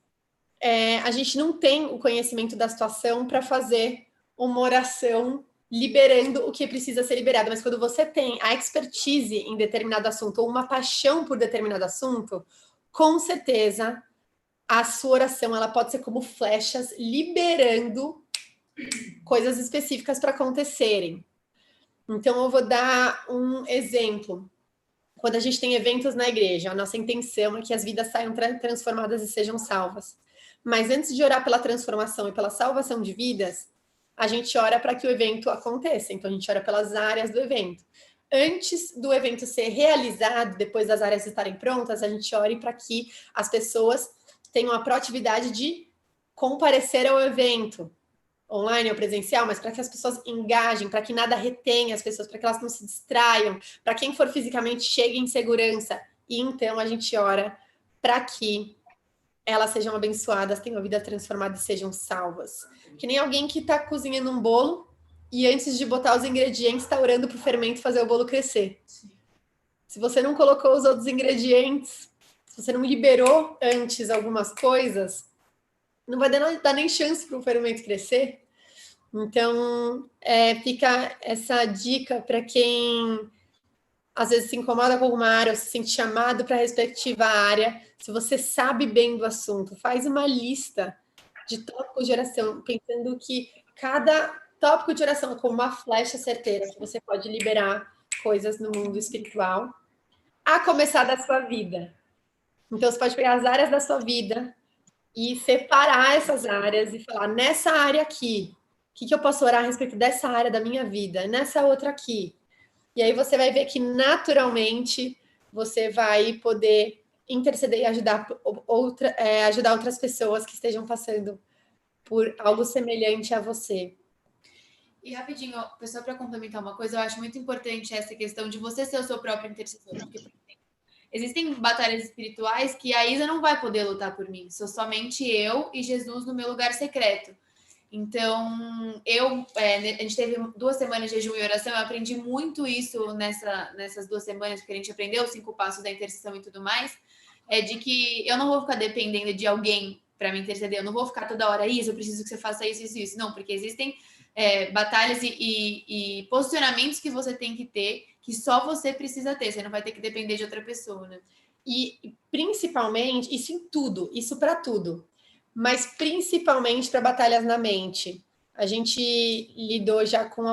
a gente não tem o conhecimento da situação para fazer uma oração liberando o que precisa ser liberado, mas quando você tem a expertise em determinado assunto ou uma paixão por determinado assunto, com certeza a sua oração ela pode ser como flechas liberando coisas específicas para acontecerem. Então eu vou dar um exemplo. Quando a gente tem eventos na igreja, a nossa intenção é que as vidas saiam transformadas e sejam salvas. Mas antes de orar pela transformação e pela salvação de vidas, a gente ora para que o evento aconteça. Então, a gente ora pelas áreas do evento. Antes do evento ser realizado, depois das áreas estarem prontas, a gente ora para que as pessoas tenham a proatividade de comparecer ao evento, online ou presencial, mas para que as pessoas engajem, para que nada retenha as pessoas, para que elas não se distraiam, para quem for fisicamente chegue em segurança. E então a gente ora para que elas sejam abençoadas, tenham a vida transformada e sejam salvas. Que nem alguém que está cozinhando um bolo e antes de botar os ingredientes está orando para o fermento fazer o bolo crescer. Se você não colocou os outros ingredientes, se você não liberou antes algumas coisas, não vai dar nem chance para o fermento crescer. Então, fica essa dica para quem às vezes se incomoda com alguma área ou se sente chamado para a respectiva área. Se você sabe bem do assunto, faz uma lista de tópicos de oração, pensando que cada tópico de oração é como uma flecha certeira, que você pode liberar coisas no mundo espiritual, a começar da sua vida. Então, você pode pegar as áreas da sua vida e separar essas áreas e falar, nessa área aqui, o que eu posso orar a respeito dessa área da minha vida? Nessa outra aqui. E aí você vai ver que, naturalmente, você vai poder interceder e ajudar outras pessoas que estejam passando por algo semelhante a você. E rapidinho, pessoal, para complementar uma coisa, eu acho muito importante essa questão de você ser o seu próprio intercessor. Porque, por exemplo, existem batalhas espirituais que a Isa não vai poder lutar por mim. Sou somente eu e Jesus no meu lugar secreto. Então, a gente teve 2 semanas de jejum e oração, eu aprendi muito isso nessas 2 semanas, porque a gente aprendeu os 5 passos da intercessão e tudo mais, de que eu não vou ficar dependendo de alguém para me interceder, eu não vou ficar toda hora, eu preciso que você faça isso, isso, isso. Não, porque existem batalhas e posicionamentos que você tem que ter, que só você precisa ter, você não vai ter que depender de outra pessoa, né? E principalmente, isso em tudo, isso para tudo, mas principalmente para batalhas na mente. A gente lidou já com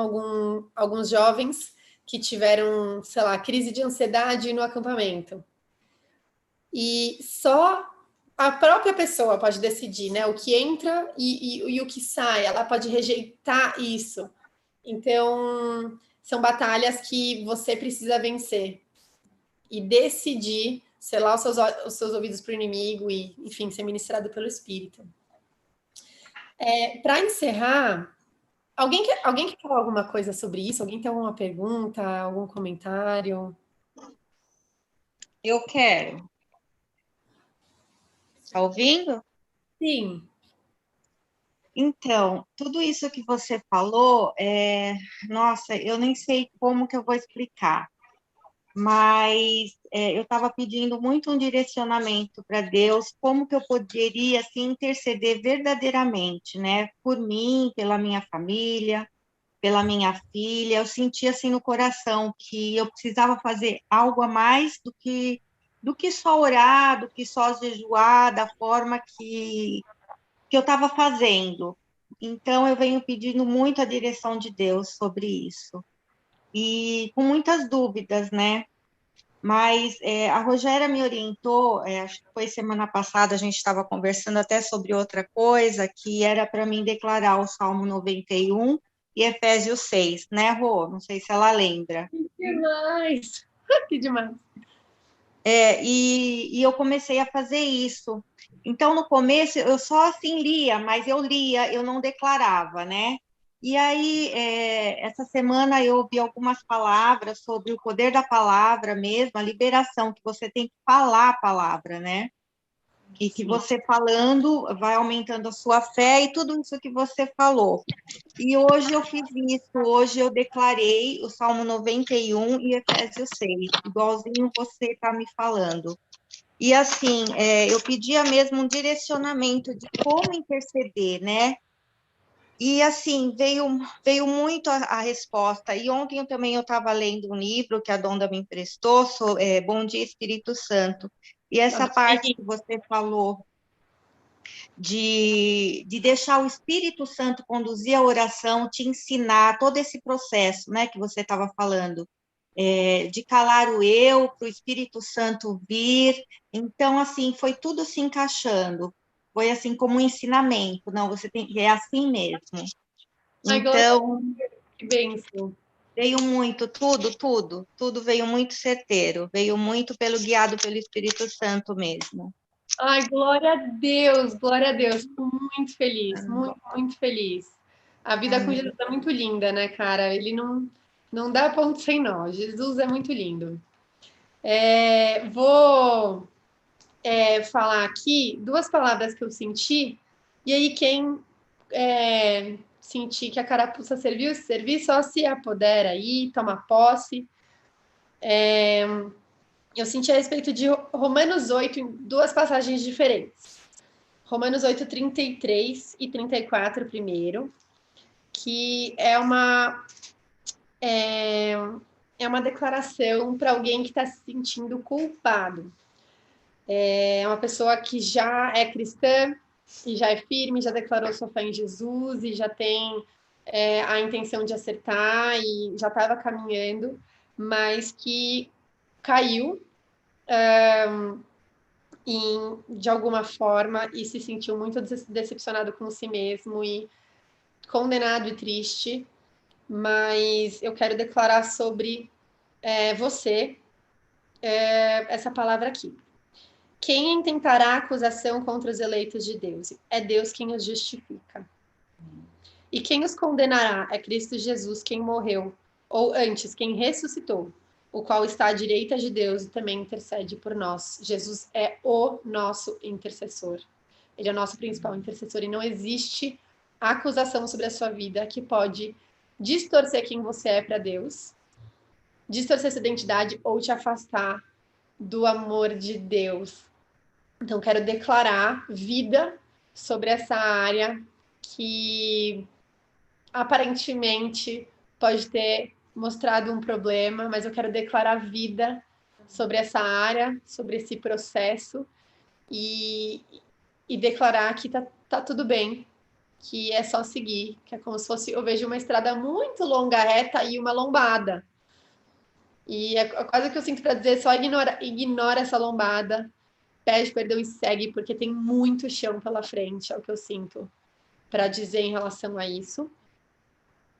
alguns jovens que tiveram, sei lá, crise de ansiedade no acampamento. E só a própria pessoa pode decidir, né? O que entra e o que sai, ela pode rejeitar isso. Então, são batalhas que você precisa vencer e decidir selar os seus ouvidos para o inimigo e, enfim, ser ministrado pelo Espírito. Para encerrar, alguém quer falar alguma coisa sobre isso? Alguém tem alguma pergunta, algum comentário? Eu quero. Está ouvindo? Sim. Então, tudo isso que você falou, nossa, eu nem sei como que eu vou explicar, mas eu estava pedindo muito um direcionamento para Deus, como que eu poderia, assim, interceder verdadeiramente, né? Por mim, pela minha família, pela minha filha. Eu senti, assim, no coração que eu precisava fazer algo a mais do que só orar, do que só jejuar, da forma que eu estava fazendo. Então, eu venho pedindo muito a direção de Deus sobre isso. E com muitas dúvidas, né? Mas a Rogéria me orientou, acho que foi semana passada, a gente estava conversando até sobre outra coisa, que era para mim declarar o Salmo 91 e Efésios 6, né, Rô? Não sei se ela lembra. Que demais! Que demais! E eu comecei a fazer isso. Então, no começo, eu só assim lia, mas eu não declarava, né? E aí, essa semana eu ouvi algumas palavras sobre o poder da palavra mesmo, a liberação, que você tem que falar a palavra, né? E que você falando vai aumentando a sua fé e tudo isso que você falou. E hoje eu fiz isso, hoje eu declarei o Salmo 91 e Efésios 6, igualzinho você está me falando. E assim, eu pedia mesmo um direcionamento de como interceder, né? E assim, veio muito a resposta. E ontem eu estava lendo um livro que a Donda me emprestou, Bom Dia Espírito Santo. E essa parte que você falou de deixar o Espírito Santo conduzir a oração, te ensinar todo esse processo, né, que você estava falando, de calar o eu, para o Espírito Santo vir. Então, assim, foi tudo se encaixando. Foi assim como um ensinamento. Não, é assim mesmo. Então, que bênção. Veio muito, tudo veio muito certeiro, veio muito guiado pelo Espírito Santo mesmo. Ai, glória a Deus, fico muito feliz, muito feliz. A vida com Jesus é muito linda, né, cara? Ele não dá ponto sem nó, Jesus é muito lindo. Vou falar aqui 2 palavras que eu senti, e aí quem sentir que a carapuça servir, só se apodera aí, toma posse. Eu senti a respeito de Romanos 8 em 2 passagens diferentes. Romanos 8, 33 e 34 primeiro, que é uma declaração para alguém que está se sentindo culpado. É uma pessoa que já é cristã, e já é firme, já declarou sua fé em Jesus, e já tem a intenção de acertar, e já estava caminhando, mas que caiu de alguma forma e se sentiu muito decepcionado com si mesmo e condenado e triste. Mas eu quero declarar sobre você essa palavra aqui. Quem intentará acusação contra os eleitos de Deus? É Deus quem os justifica. E quem os condenará? É Cristo Jesus, quem morreu, ou antes, quem ressuscitou, o qual está à direita de Deus e também intercede por nós. Jesus é o nosso intercessor. Ele é o nosso principal intercessor e não existe acusação sobre a sua vida que pode distorcer quem você é para Deus, distorcer sua identidade ou te afastar do amor de Deus. Então, quero declarar vida sobre essa área que aparentemente pode ter mostrado um problema, mas eu quero declarar vida sobre essa área, sobre esse processo e declarar que tá tudo bem, que é só seguir, que é como se fosse, eu vejo uma estrada muito longa, reta e uma lombada. E é quase o que eu sinto para dizer, só ignora essa lombada, pede perdão e segue, porque tem muito chão pela frente, é o que eu sinto para dizer em relação a isso.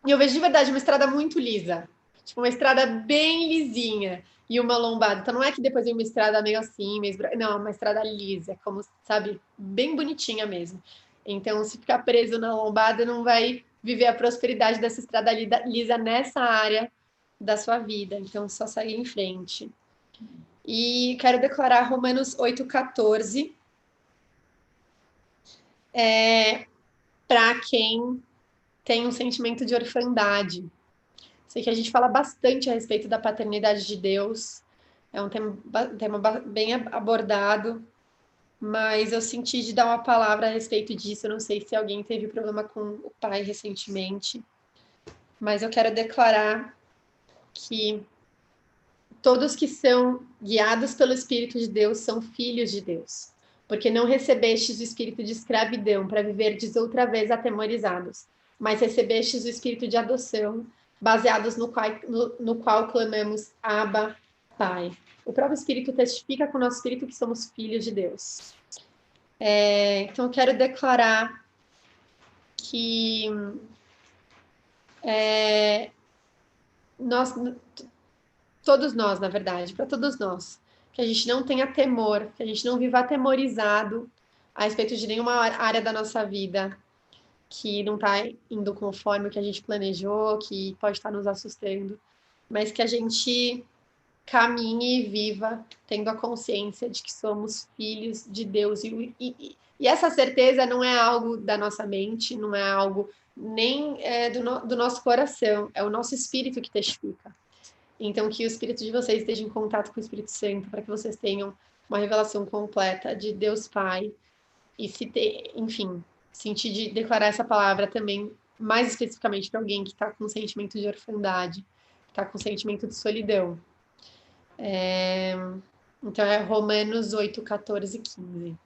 E eu vejo de verdade uma estrada muito lisa, tipo uma estrada bem lisinha e uma lombada. Então não é que depois vem uma estrada meio assim, não, uma estrada lisa, como, sabe, bem bonitinha mesmo. Então, se ficar preso na lombada, não vai viver a prosperidade dessa estrada lisa nessa área da sua vida. Então, só segue em frente. E quero declarar Romanos 8,14 para quem tem um sentimento de orfandade. Sei que a gente fala bastante a respeito da paternidade de Deus. É um tema bem abordado, mas eu senti de dar uma palavra a respeito disso. Eu não sei se alguém teve problema com o pai recentemente, mas eu quero declarar que todos que são guiados pelo Espírito de Deus são filhos de Deus, porque não recebestes o espírito de escravidão para viverdes outra vez atemorizados, mas recebestes o espírito de adoção, baseados no qual clamamos Abba, Pai. O próprio Espírito testifica com o nosso espírito que somos filhos de Deus. Então, eu quero declarar que todos nós, na verdade, para todos nós, que a gente não tenha temor, que a gente não viva atemorizado a respeito de nenhuma área da nossa vida que não está indo conforme o que a gente planejou, que pode estar nos assustando, mas que a gente caminhe e viva tendo a consciência de que somos filhos de Deus. E essa certeza não é algo da nossa mente, não é algo nem do nosso coração, é o nosso espírito que testifica. Então, que o espírito de vocês esteja em contato com o Espírito Santo, para que vocês tenham uma revelação completa de Deus Pai, e enfim, sentir de declarar essa palavra também, mais especificamente para alguém que está com um sentimento de orfandade, que está com um sentimento de solidão. Então, é Romanos 8, 14 e 15.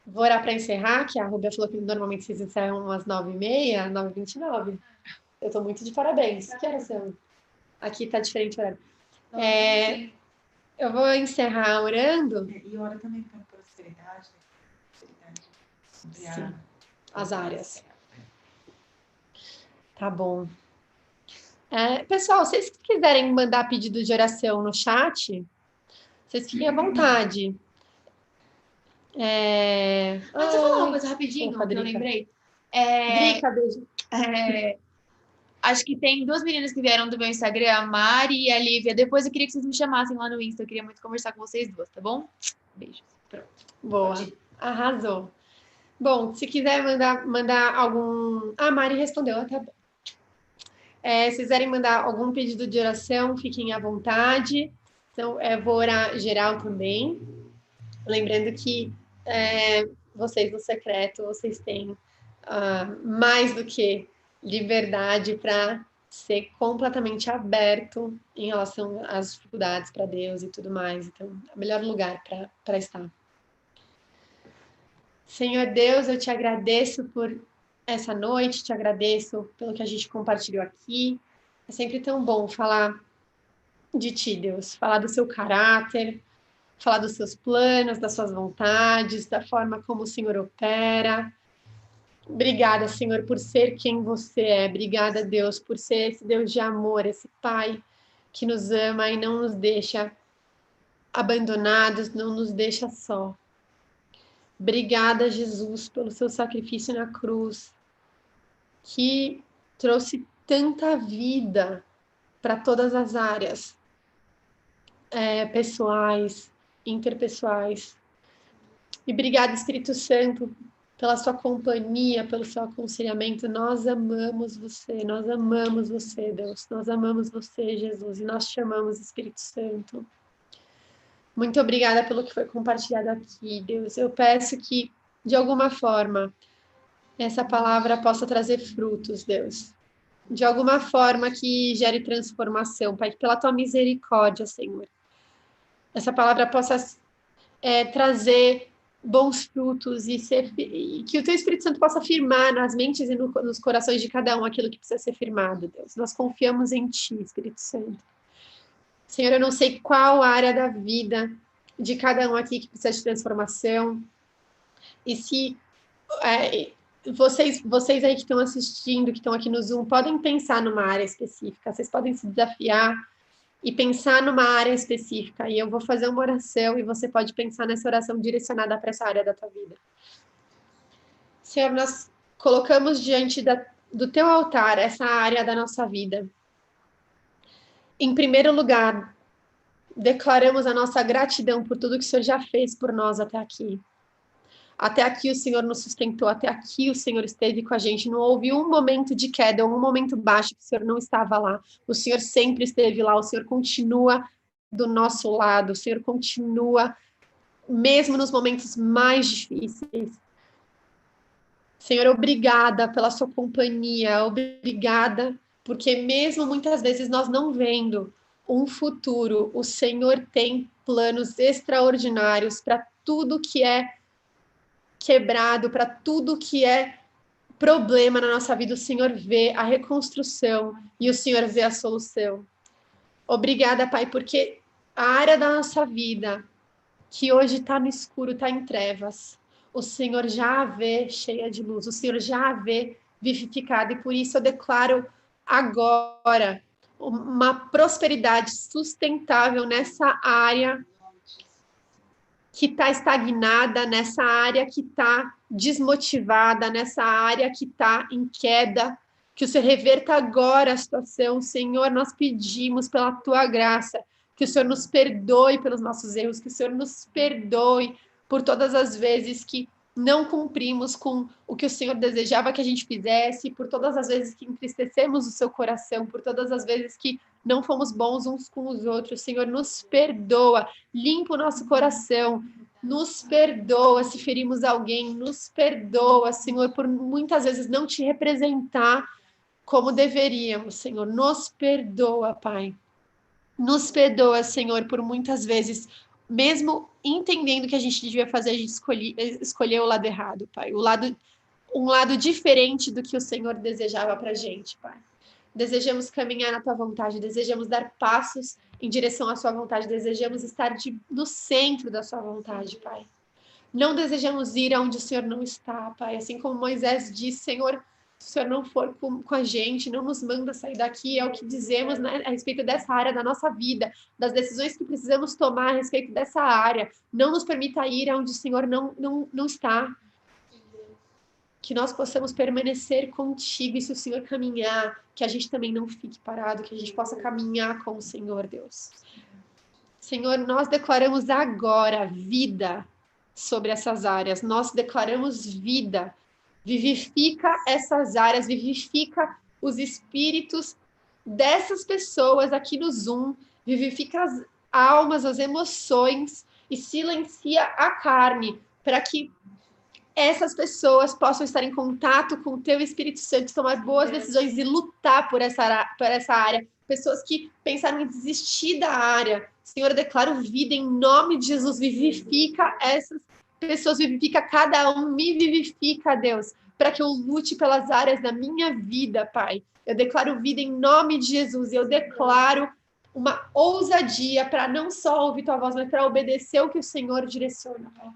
Vou orar para encerrar, que a Rubia falou que normalmente vocês encerram umas 9h30, 9h29. Eu estou muito de parabéns. Que horas são? Aqui está diferente o horário. Eu vou encerrar orando. E ora também para a prosperidade. Sim, as áreas. Tá bom. Pessoal, se vocês quiserem mandar pedido de oração no chat, vocês fiquem à vontade. Deixa eu falar uma coisa rapidinho, que eu lembrei. Drica, beijo. Acho que tem 2 meninas que vieram do meu Instagram, a Mari e a Lívia. Depois eu queria que vocês me chamassem lá no Insta. Eu queria muito conversar com vocês duas, tá bom? Beijos. Pronto. Boa. Arrasou. Bom, se quiser mandar algum... A Mari respondeu, tá bom. Se quiserem mandar algum pedido de oração, fiquem à vontade. Então, vou orar geral também. Lembrando que vocês no secreto, vocês têm mais do que liberdade para ser completamente aberto em relação às dificuldades para Deus e tudo mais. Então, é o melhor lugar para estar. Senhor Deus, eu te agradeço por essa noite, te agradeço pelo que a gente compartilhou aqui. É sempre tão bom falar de ti, Deus, falar do seu caráter, falar dos seus planos, das suas vontades, da forma como o Senhor opera. Obrigada, Senhor, por ser quem você é. Obrigada, Deus, por ser esse Deus de amor, esse Pai que nos ama e não nos deixa abandonados, não nos deixa só. Obrigada, Jesus, pelo seu sacrifício na cruz, que trouxe tanta vida para todas as áreas, pessoais, interpessoais. E obrigada, Espírito Santo, pela sua companhia, pelo seu aconselhamento. Nós amamos você, Deus. Nós amamos você, Jesus, e nós te amamos, Espírito Santo. Muito obrigada pelo que foi compartilhado aqui, Deus. Eu peço que, de alguma forma, essa palavra possa trazer frutos, Deus. De alguma forma que gere transformação, Pai, que pela tua misericórdia, Senhor, essa palavra possa trazer bons frutos e que o teu Espírito Santo possa firmar nas mentes e nos corações de cada um aquilo que precisa ser firmado, Deus. Nós confiamos em ti, Espírito Santo. Senhor, eu não sei qual área da vida de cada um aqui que precisa de transformação, e se vocês aí que estão assistindo, que estão aqui no Zoom, podem pensar numa área específica, vocês podem se desafiar e pensar numa área específica, e eu vou fazer uma oração, e você pode pensar nessa oração direcionada para essa área da tua vida. Senhor, nós colocamos diante do teu altar essa área da nossa vida. Em primeiro lugar, declaramos a nossa gratidão por tudo que o Senhor já fez por nós até aqui. Até aqui o Senhor nos sustentou, até aqui o Senhor esteve com a gente, não houve um momento de queda, um momento baixo que o Senhor não estava lá. O Senhor sempre esteve lá, o Senhor continua do nosso lado, o Senhor continua, mesmo nos momentos mais difíceis. Senhor, obrigada pela sua companhia, obrigada, porque mesmo muitas vezes nós não vendo um futuro, o Senhor tem planos extraordinários para tudo que é quebrado, para tudo que é problema na nossa vida. O Senhor vê a reconstrução e o Senhor vê a solução. Obrigada, Pai, porque a área da nossa vida que hoje está no escuro, está em trevas, o Senhor já a vê cheia de luz, o Senhor já a vê vivificada, e por isso eu declaro agora uma prosperidade sustentável nessa área que está estagnada, nessa área que está desmotivada, nessa área que está em queda, que o Senhor reverta agora a situação. Senhor, nós pedimos pela tua graça, que o Senhor nos perdoe pelos nossos erros, que o Senhor nos perdoe por todas as vezes que não cumprimos com o que o Senhor desejava que a gente fizesse, por todas as vezes que entristecemos o seu coração, por todas as vezes que não fomos bons uns com os outros. Senhor, nos perdoa, limpa o nosso coração, nos perdoa se ferimos alguém, nos perdoa, Senhor, por muitas vezes não te representar como deveríamos, Senhor. Nos perdoa, Pai. Nos perdoa, Senhor, por muitas vezes, mesmo entendendo que a gente devia fazer, a gente escolheu o lado errado, Pai. Um lado diferente do que o Senhor desejava para a gente, Pai. Desejamos caminhar na tua vontade, desejamos dar passos em direção à sua vontade, desejamos estar no centro da sua vontade, Pai. Não desejamos ir aonde o Senhor não está, Pai. Assim como Moisés disse, Senhor, se o Senhor não for com a gente, não nos manda sair daqui, é o que dizemos, né, a respeito dessa área da nossa vida, das decisões que precisamos tomar a respeito dessa área. Não nos permita ir aonde o Senhor não está. Que nós possamos permanecer contigo, e se o Senhor caminhar, que a gente também não fique parado, que a gente possa caminhar com o Senhor, Deus. Senhor, nós declaramos agora vida sobre essas áreas, nós declaramos vida, vivifica essas áreas, vivifica os espíritos dessas pessoas aqui no Zoom, vivifica as almas, as emoções, e silencia a carne, para que essas pessoas possam estar em contato com o teu Espírito Santo, tomar boas decisões e lutar por essa área. Pessoas que pensaram em desistir da área. Senhor, eu declaro vida em nome de Jesus. Vivifica essas pessoas, vivifica cada um, me vivifica, Deus, para que eu lute pelas áreas da minha vida, Pai. Eu declaro vida em nome de Jesus, e eu declaro uma ousadia para não só ouvir tua voz, mas para obedecer o que o Senhor direciona, Pai.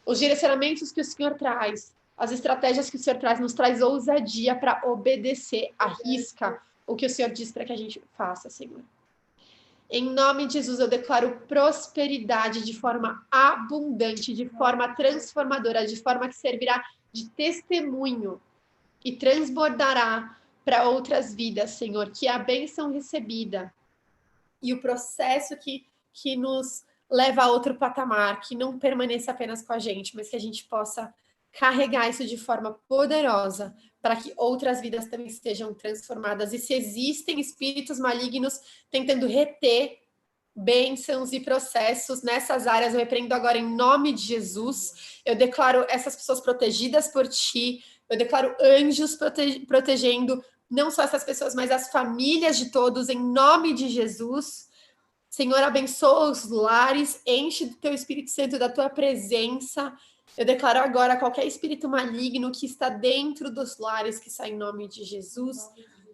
Os direcionamentos que o Senhor traz, as estratégias que o Senhor traz, nos traz ousadia para obedecer, arrisca o que o Senhor diz para que a gente faça, Senhor. Em nome de Jesus, eu declaro prosperidade de forma abundante, de forma transformadora, de forma que servirá de testemunho e transbordará para outras vidas, Senhor. Que a bênção recebida e o processo que nos leva a outro patamar, que não permaneça apenas com a gente, mas que a gente possa carregar isso de forma poderosa para que outras vidas também sejam transformadas. E se existem espíritos malignos tentando reter bênçãos e processos nessas áreas, eu repreendo agora em nome de Jesus. Eu declaro essas pessoas protegidas por ti. Eu declaro anjos protegendo não só essas pessoas, mas as famílias de todos, em nome de Jesus. Senhor, abençoa os lares, enche do teu Espírito Santo, da tua presença. Eu declaro agora qualquer espírito maligno que está dentro dos lares, que sai em nome de Jesus.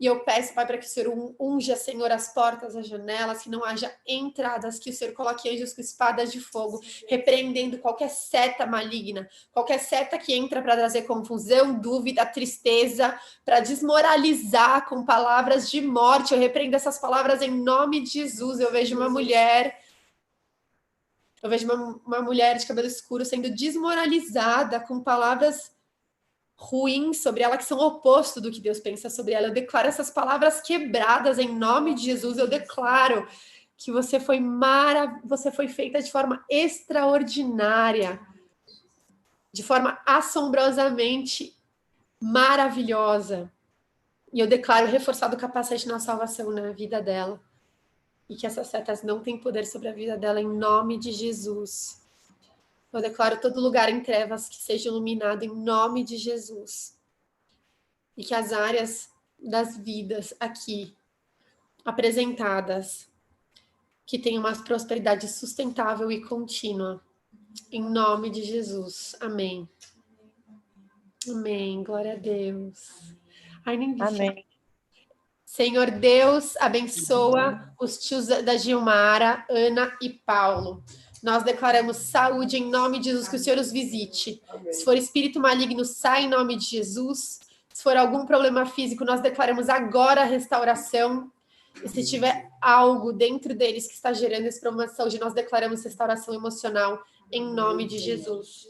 E eu peço, Pai, para que o Senhor unja, Senhor, as portas, as janelas, que não haja entradas, que o Senhor coloque anjos com espadas de fogo, repreendendo qualquer seta maligna, qualquer seta que entra para trazer confusão, dúvida, tristeza, para desmoralizar com palavras de morte. Eu repreendo essas palavras em nome de Jesus. Eu vejo uma mulher de cabelo escuro sendo desmoralizada com palavras ruins sobre ela, que são o oposto do que Deus pensa sobre ela. Eu declaro essas palavras quebradas em nome de Jesus. Eu declaro que você foi feita de forma extraordinária, de forma assombrosamente maravilhosa. E eu declaro reforçado o capacete na salvação na vida dela. E que essas setas não têm poder sobre a vida dela, em nome de Jesus. Eu declaro todo lugar em trevas que seja iluminado, em nome de Jesus. E que as áreas das vidas aqui apresentadas, que tenham uma prosperidade sustentável e contínua, em nome de Jesus. Amém. Amém. Glória a Deus. Ai, nem vi. Amém. Senhor Deus, abençoa os tios da Gilmara, Ana e Paulo. Nós declaramos saúde em nome de Jesus, que o Senhor os visite. Se for espírito maligno, sai em nome de Jesus. Se for algum problema físico, nós declaramos agora a restauração. E se tiver algo dentro deles que está gerando esse problema de saúde, nós declaramos restauração emocional em nome de Jesus.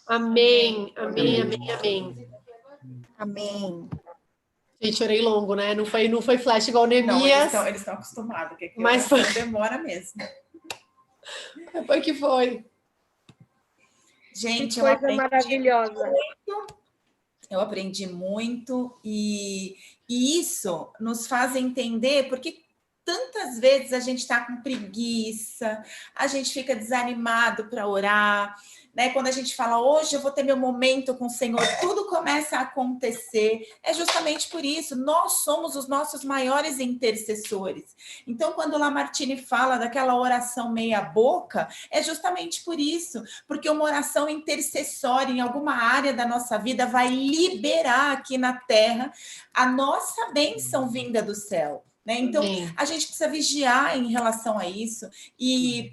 Amém, amém, amém, amém. Amém. Gente, orei longo, né? Não foi flash igual Neemias. Não, eles estão acostumados, que mas foi... demora mesmo. Foi que foi. Gente, que coisa maravilhosa. Eu aprendi muito e isso nos faz entender porque tantas vezes a gente está com preguiça, a gente fica desanimado para orar, né? Quando a gente fala, hoje eu vou ter meu momento com o Senhor, tudo começa a acontecer. É justamente por isso, nós somos os nossos maiores intercessores. Então, quando Lamartine fala daquela oração meia boca, é justamente por isso, porque uma oração intercessória em alguma área da nossa vida vai liberar aqui na terra a nossa bênção vinda do céu, né? Então, a gente precisa vigiar em relação a isso e...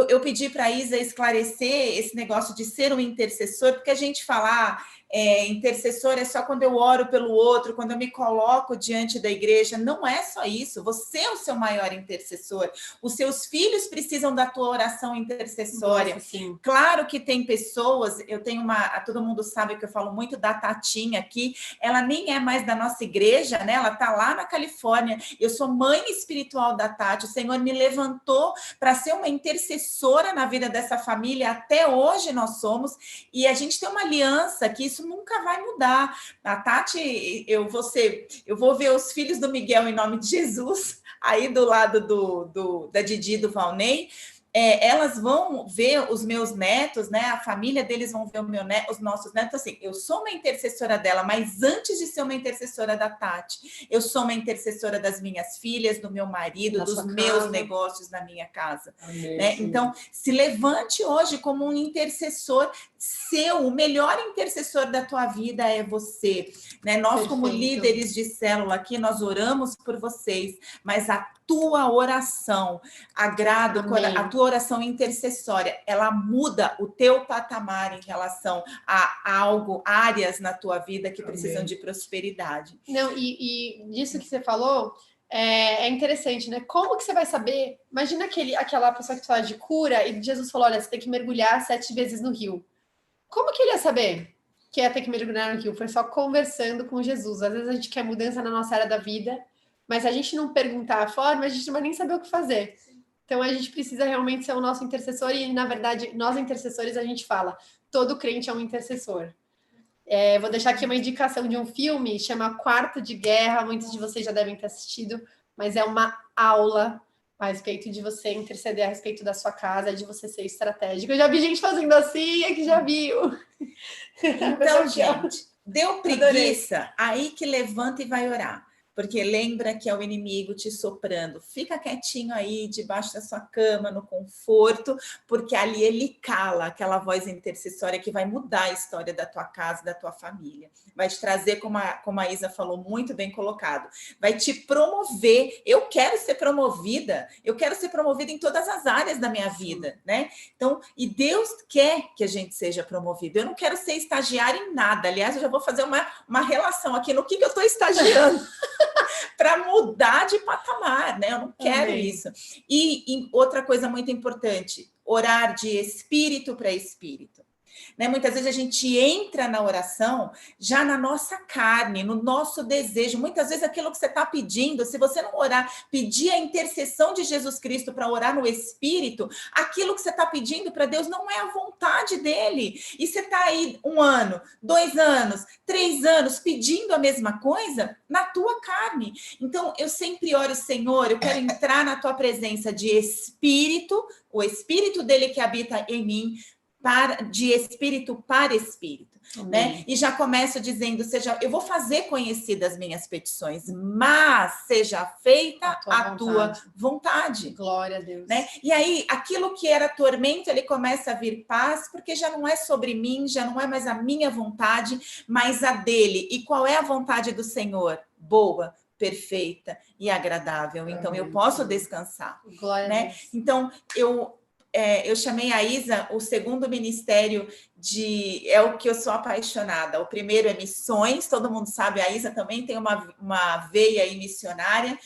Eu pedi para a Isa esclarecer esse negócio de ser um intercessor, porque a gente fala, intercessor é só quando eu oro pelo outro, quando eu me coloco diante da igreja. Não é só isso, você é o seu maior intercessor. Os seus filhos precisam da tua oração intercessória. Nossa, sim. Claro que tem pessoas, eu tenho todo mundo sabe que eu falo muito da Tatinha aqui, ela nem é mais da nossa igreja, né? Ela está lá na Califórnia. Eu sou mãe espiritual da Tati, o Senhor me levantou para ser uma intercessora na vida dessa família, até hoje nós somos, e a gente tem uma aliança que isso nunca vai mudar. A Tati, eu vou ver os filhos do Miguel em nome de Jesus, aí do lado da Didi e do Valnei, elas vão ver os meus netos, né? A família deles vão ver os nossos netos. Assim, eu sou uma intercessora dela, mas antes de ser uma intercessora da Tati, eu sou uma intercessora das minhas filhas, do meu marido, dos meus negócios na minha casa. Né? Então, se levante hoje como um intercessor seu, o melhor intercessor da tua vida é você. Né? Nós, como líderes de célula aqui, nós oramos por vocês, mas a tua oração agrada, a tua oração intercessória, ela muda o teu patamar em relação a algo, áreas na tua vida que precisam de prosperidade. Não, e disso que você falou, é interessante, né? Como que você vai saber? Imagina aquela pessoa que fala de cura e Jesus falou, olha, você tem que mergulhar 7 vezes no rio. Como que ele ia saber que ia ter que mergulhar no rio? Foi só conversando com Jesus. Às vezes a gente quer mudança na nossa área da vida, mas se a gente não perguntar a forma, a gente não vai nem saber o que fazer. Então, a gente precisa realmente ser o nosso intercessor e, na verdade, nós intercessores, a gente fala, todo crente é um intercessor. Vou deixar aqui uma indicação de um filme, chama Quarto de Guerra, muitos de vocês já devem ter assistido, mas é uma aula a respeito de você interceder a respeito da sua casa, de você ser estratégico. Eu já vi gente fazendo assim, é que já viu. Então, gente, deu preguiça, aí que levanta e vai orar. Porque lembra que é o inimigo te soprando. Fica quietinho aí, debaixo da sua cama, no conforto, porque ali ele cala aquela voz intercessória que vai mudar a história da tua casa, da tua família. Vai te trazer, como a Isa falou, muito bem colocado. Vai te promover. Eu quero ser promovida em todas as áreas da minha vida, né? Então, e Deus quer que a gente seja promovido. Eu não quero ser estagiária em nada. Aliás, eu já vou fazer uma relação aqui no que eu estou estagiando. Para mudar de patamar, né? Eu não quero isso. E outra coisa muito importante, orar de espírito para espírito. Né? Muitas vezes a gente entra na oração já na nossa carne, no nosso desejo. Muitas vezes aquilo que você está pedindo, se você não orar, pedir a intercessão de Jesus Cristo para orar no Espírito, aquilo que você está pedindo para Deus não é a vontade dele. E você está aí 1 ano, 2 anos, 3 anos pedindo a mesma coisa na tua carne. Então, eu sempre oro, Senhor, eu quero entrar na tua presença de Espírito, o Espírito dele que habita em mim, de espírito para espírito, né? E já começo dizendo, eu vou fazer conhecidas as minhas petições, mas seja feita a tua vontade. Glória a Deus. Né? E aí, aquilo que era tormento, ele começa a vir paz, porque já não é sobre mim, já não é mais a minha vontade, mas a dele. E qual é a vontade do Senhor? Boa, perfeita e agradável. Então, eu posso descansar. Glória né? a Deus. Então, eu chamei a Isa, o segundo ministério é o que eu sou apaixonada. O primeiro é missões, todo mundo sabe, a Isa também tem uma veia aí missionária.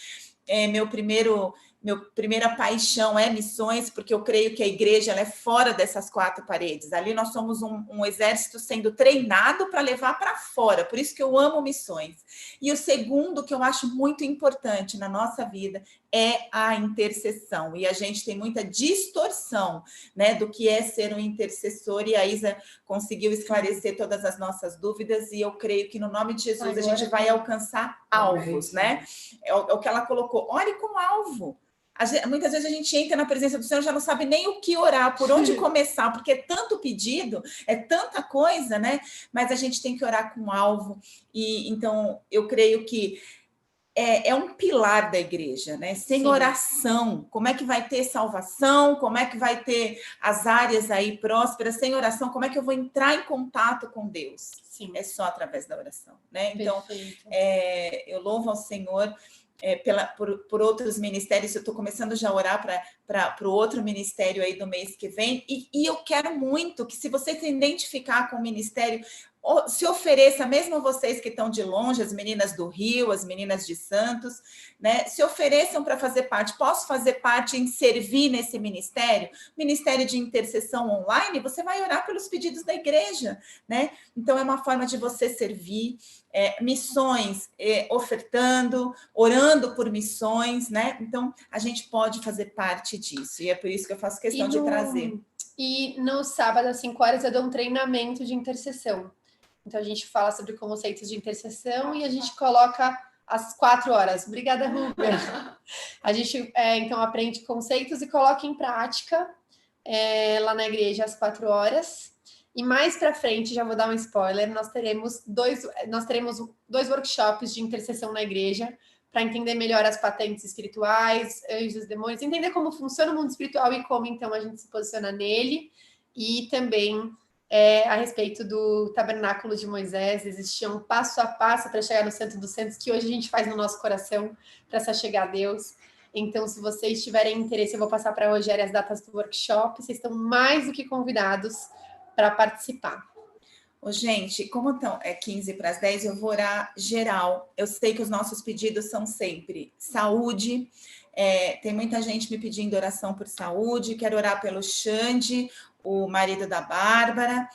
Minha primeira paixão é missões, porque eu creio que a igreja ela é fora dessas 4 paredes. Ali nós somos um exército sendo treinado para levar para fora, por isso que eu amo missões. E o segundo, que eu acho muito importante na nossa vida, é a intercessão. E a gente tem muita distorção, né, do que é ser um intercessor, e a Isa conseguiu esclarecer todas as nossas dúvidas, e eu creio que no nome de Jesus a gente vai alcançar alvos, né? É o que ela colocou, ore com alvo. Muitas vezes a gente entra na presença do Senhor, já não sabe nem o que orar, por onde começar, porque é tanto pedido, é tanta coisa, né? Mas a gente tem que orar com alvo. E então eu creio que é um pilar da igreja, né? Sem oração, como é que vai ter salvação? Como é que vai ter as áreas aí prósperas? Sem oração, como é que eu vou entrar em contato com Deus? Sim. É só através da oração, né? Então, Perfeito. Eu louvo ao Senhor por outros ministérios. Eu estou começando já a orar para o outro ministério aí do mês que vem, e eu quero muito que, se você se identificar com o ministério, se ofereça, mesmo vocês que estão de longe, as meninas do Rio, as meninas de Santos, né, se ofereçam para fazer parte. Posso fazer parte em servir nesse ministério de intercessão online? Você vai orar pelos pedidos da igreja, né? Então é uma forma de você servir. Missões, ofertando, orando por missões, né? Então a gente pode fazer parte disso, e é por isso que eu faço questão de trazer. E no sábado, às 5 horas, eu dou um treinamento de intercessão. Então, a gente fala sobre conceitos de intercessão e a gente coloca às 4 horas. Obrigada, Rubem. A gente, então, aprende conceitos e coloca em prática lá na igreja às 4 horas. E mais para frente, já vou dar um spoiler, nós teremos dois workshops de intercessão na igreja para entender melhor as patentes espirituais, anjos, demônios, entender como funciona o mundo espiritual e como, então, a gente se posiciona nele. E também a respeito do tabernáculo de Moisés, existia um passo a passo para chegar no Santo dos Santos, que hoje a gente faz no nosso coração para se chegar a Deus. Então, se vocês tiverem interesse, eu vou passar para a Rogéria as datas do workshop, vocês estão mais do que convidados para participar. Gente, como é 15 para as 10, eu vou orar geral. Eu sei que os nossos pedidos são sempre saúde. Tem muita gente me pedindo oração por saúde. Quero orar pelo Xande, o marido da Bárbara.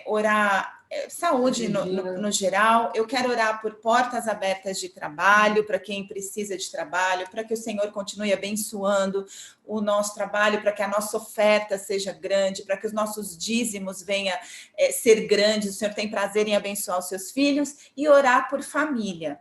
Orar saúde no geral. Eu quero orar por portas abertas de trabalho, para quem precisa de trabalho, para que o Senhor continue abençoando o nosso trabalho, para que a nossa oferta seja grande, para que os nossos dízimos venham ser grandes. O Senhor tem prazer em abençoar os seus filhos, e orar por família.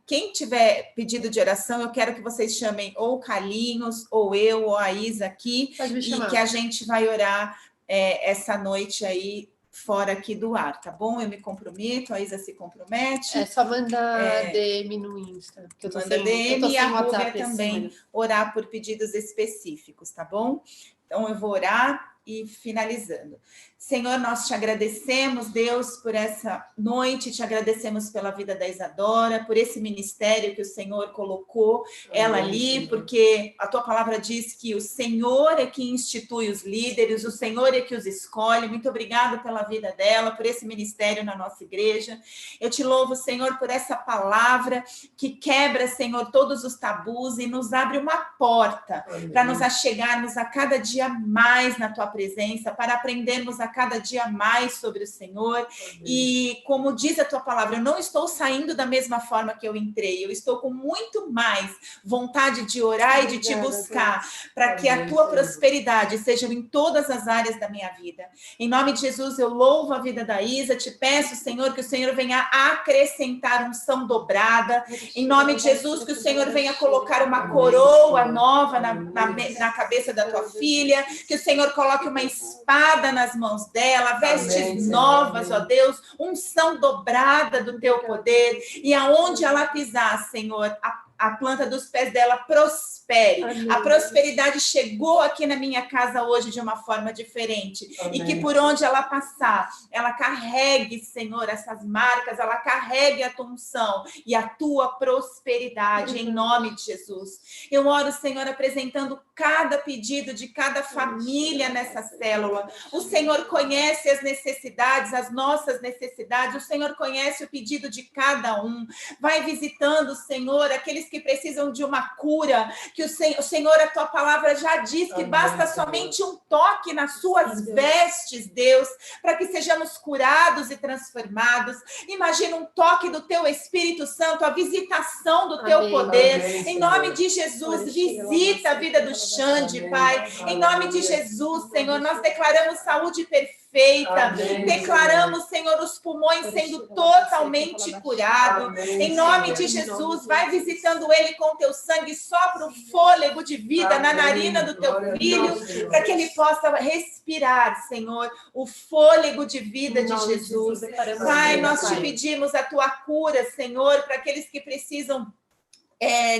Quem tiver pedido de oração, eu quero que vocês chamem ou o Carlinhos, ou eu, ou a Isa aqui, e que a gente vai orar essa noite aí, fora aqui do ar, tá bom? Eu me comprometo, a Isa se compromete. É só mandar DM no Insta. Que eu tô manda sem, DM eu tô e sem a Rúbia WhatsApp também orar por pedidos específicos, tá bom? Então eu vou orar e finalizando. Senhor, nós te agradecemos, Deus, por essa noite, te agradecemos pela vida da Isadora, por esse ministério que o Senhor colocou ela ali, porque a tua palavra diz que o Senhor é que institui os líderes, o Senhor é que os escolhe. Muito obrigada pela vida dela, por esse ministério na nossa igreja. Eu te louvo, Senhor, por essa palavra que quebra, Senhor, todos os tabus e nos abre uma porta para nos achegarmos a cada dia mais na tua presença, para aprendermos a cada dia mais sobre o Senhor. Amém. E como diz a tua palavra, eu não estou saindo da mesma forma que eu entrei, eu estou com muito mais vontade de orar e de te buscar, para que a tua prosperidade seja em todas as áreas da minha vida. Em nome de Jesus, eu louvo a vida da Isa, te peço, Senhor, que o Senhor venha acrescentar unção dobrada, em nome de Jesus, que o Senhor venha colocar uma coroa nova na cabeça da tua filha, que o Senhor coloque uma espada nas mãos dela, vestes novas, ó Deus, unção dobrada do teu poder, e aonde ela pisar, Senhor, a planta dos pés dela prospere. Amém. A prosperidade chegou aqui na minha casa hoje de uma forma diferente. Amém. E que por onde ela passar, ela carregue, Senhor, essas marcas, ela carregue a tua unção e a tua prosperidade, em nome de Jesus. Eu oro, Senhor, apresentando cada pedido de cada família nessa célula. O Senhor conhece as necessidades, as nossas necessidades. O Senhor conhece o pedido de cada um. Vai visitando, Senhor, aqueles que precisam de uma cura, que o Senhor, a tua palavra já diz que basta somente um toque nas suas vestes, Deus, para que sejamos curados e transformados. Imagina um toque do teu Espírito Santo, a visitação do teu poder. Em nome de Jesus, visita a vida do Xande, Pai. Em nome de Jesus, Senhor, nós declaramos saúde perfeita. Amém, declaramos, Senhor, os pulmões sendo totalmente curados. Em nome de Jesus, vai visitando ele com teu sangue, sopra o fôlego de vida na narina do teu filho, para que ele possa respirar, Senhor, o fôlego de vida de Jesus. Pai, nós te pedimos a tua cura, Senhor, para aqueles que precisam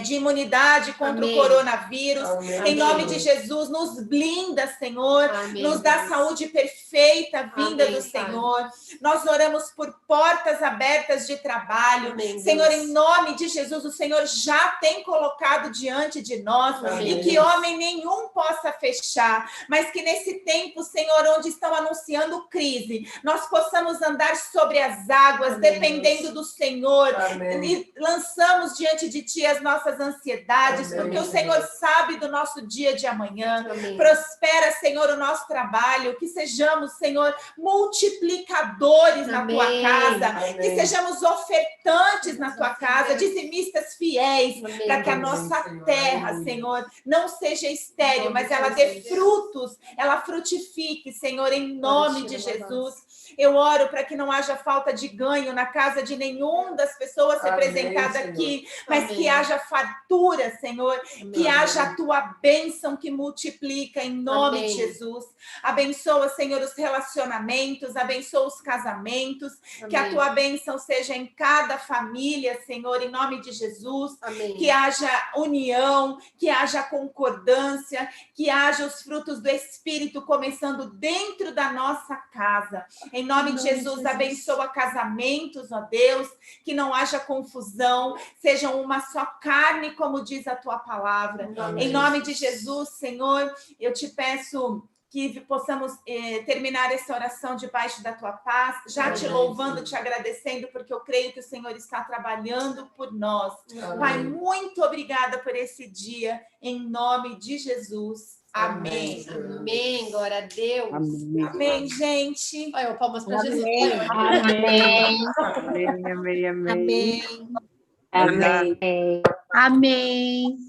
de imunidade contra o coronavírus. Em nome de Jesus, nos blinda, Senhor, nos dá saúde perfeita vinda do Senhor. Nós oramos por portas abertas de trabalho. Senhor, em nome de Jesus, o Senhor já tem colocado diante de nós e que homem nenhum possa fechar, mas que nesse tempo, Senhor, onde estão anunciando crise, nós possamos andar sobre as águas, dependendo do Senhor, e lançamos diante de Ti as nossas ansiedades, porque o Senhor sabe do nosso dia de amanhã. Prospera, Senhor, o nosso trabalho, que sejamos, Senhor, multiplicadores na tua casa, que sejamos ofertantes na tua casa, dizimistas fiéis, para que a nossa terra, Senhor, não seja estéril, mas ela dê frutos, ela frutifique, Senhor, em nome de Jesus. Eu oro para que não haja falta de ganho na casa de nenhum das pessoas representadas aqui, mas que haja fartura, Senhor, que haja a tua bênção que multiplica em nome de Jesus. Abençoa, Senhor, os relacionamentos, abençoa os casamentos, que a tua bênção seja em cada família, Senhor, em nome de Jesus, que haja união, que haja concordância, que haja os frutos do Espírito começando dentro da nossa casa. Em nome de Jesus, abençoa casamentos, ó Deus, que não haja confusão, sejam uma só carne, como diz a tua palavra. Em nome de Jesus, Senhor, eu te peço que possamos terminar essa oração debaixo da tua paz, já te louvando, te agradecendo, porque eu creio que o Senhor está trabalhando por nós. Pai, muito obrigada por esse dia, em nome de Jesus. Amém. Amém, glória a Deus. Amém. Amém, gente. Olha, palmas para Jesus. Amém. Amém, amém, amém. Amém. Amém. Amém.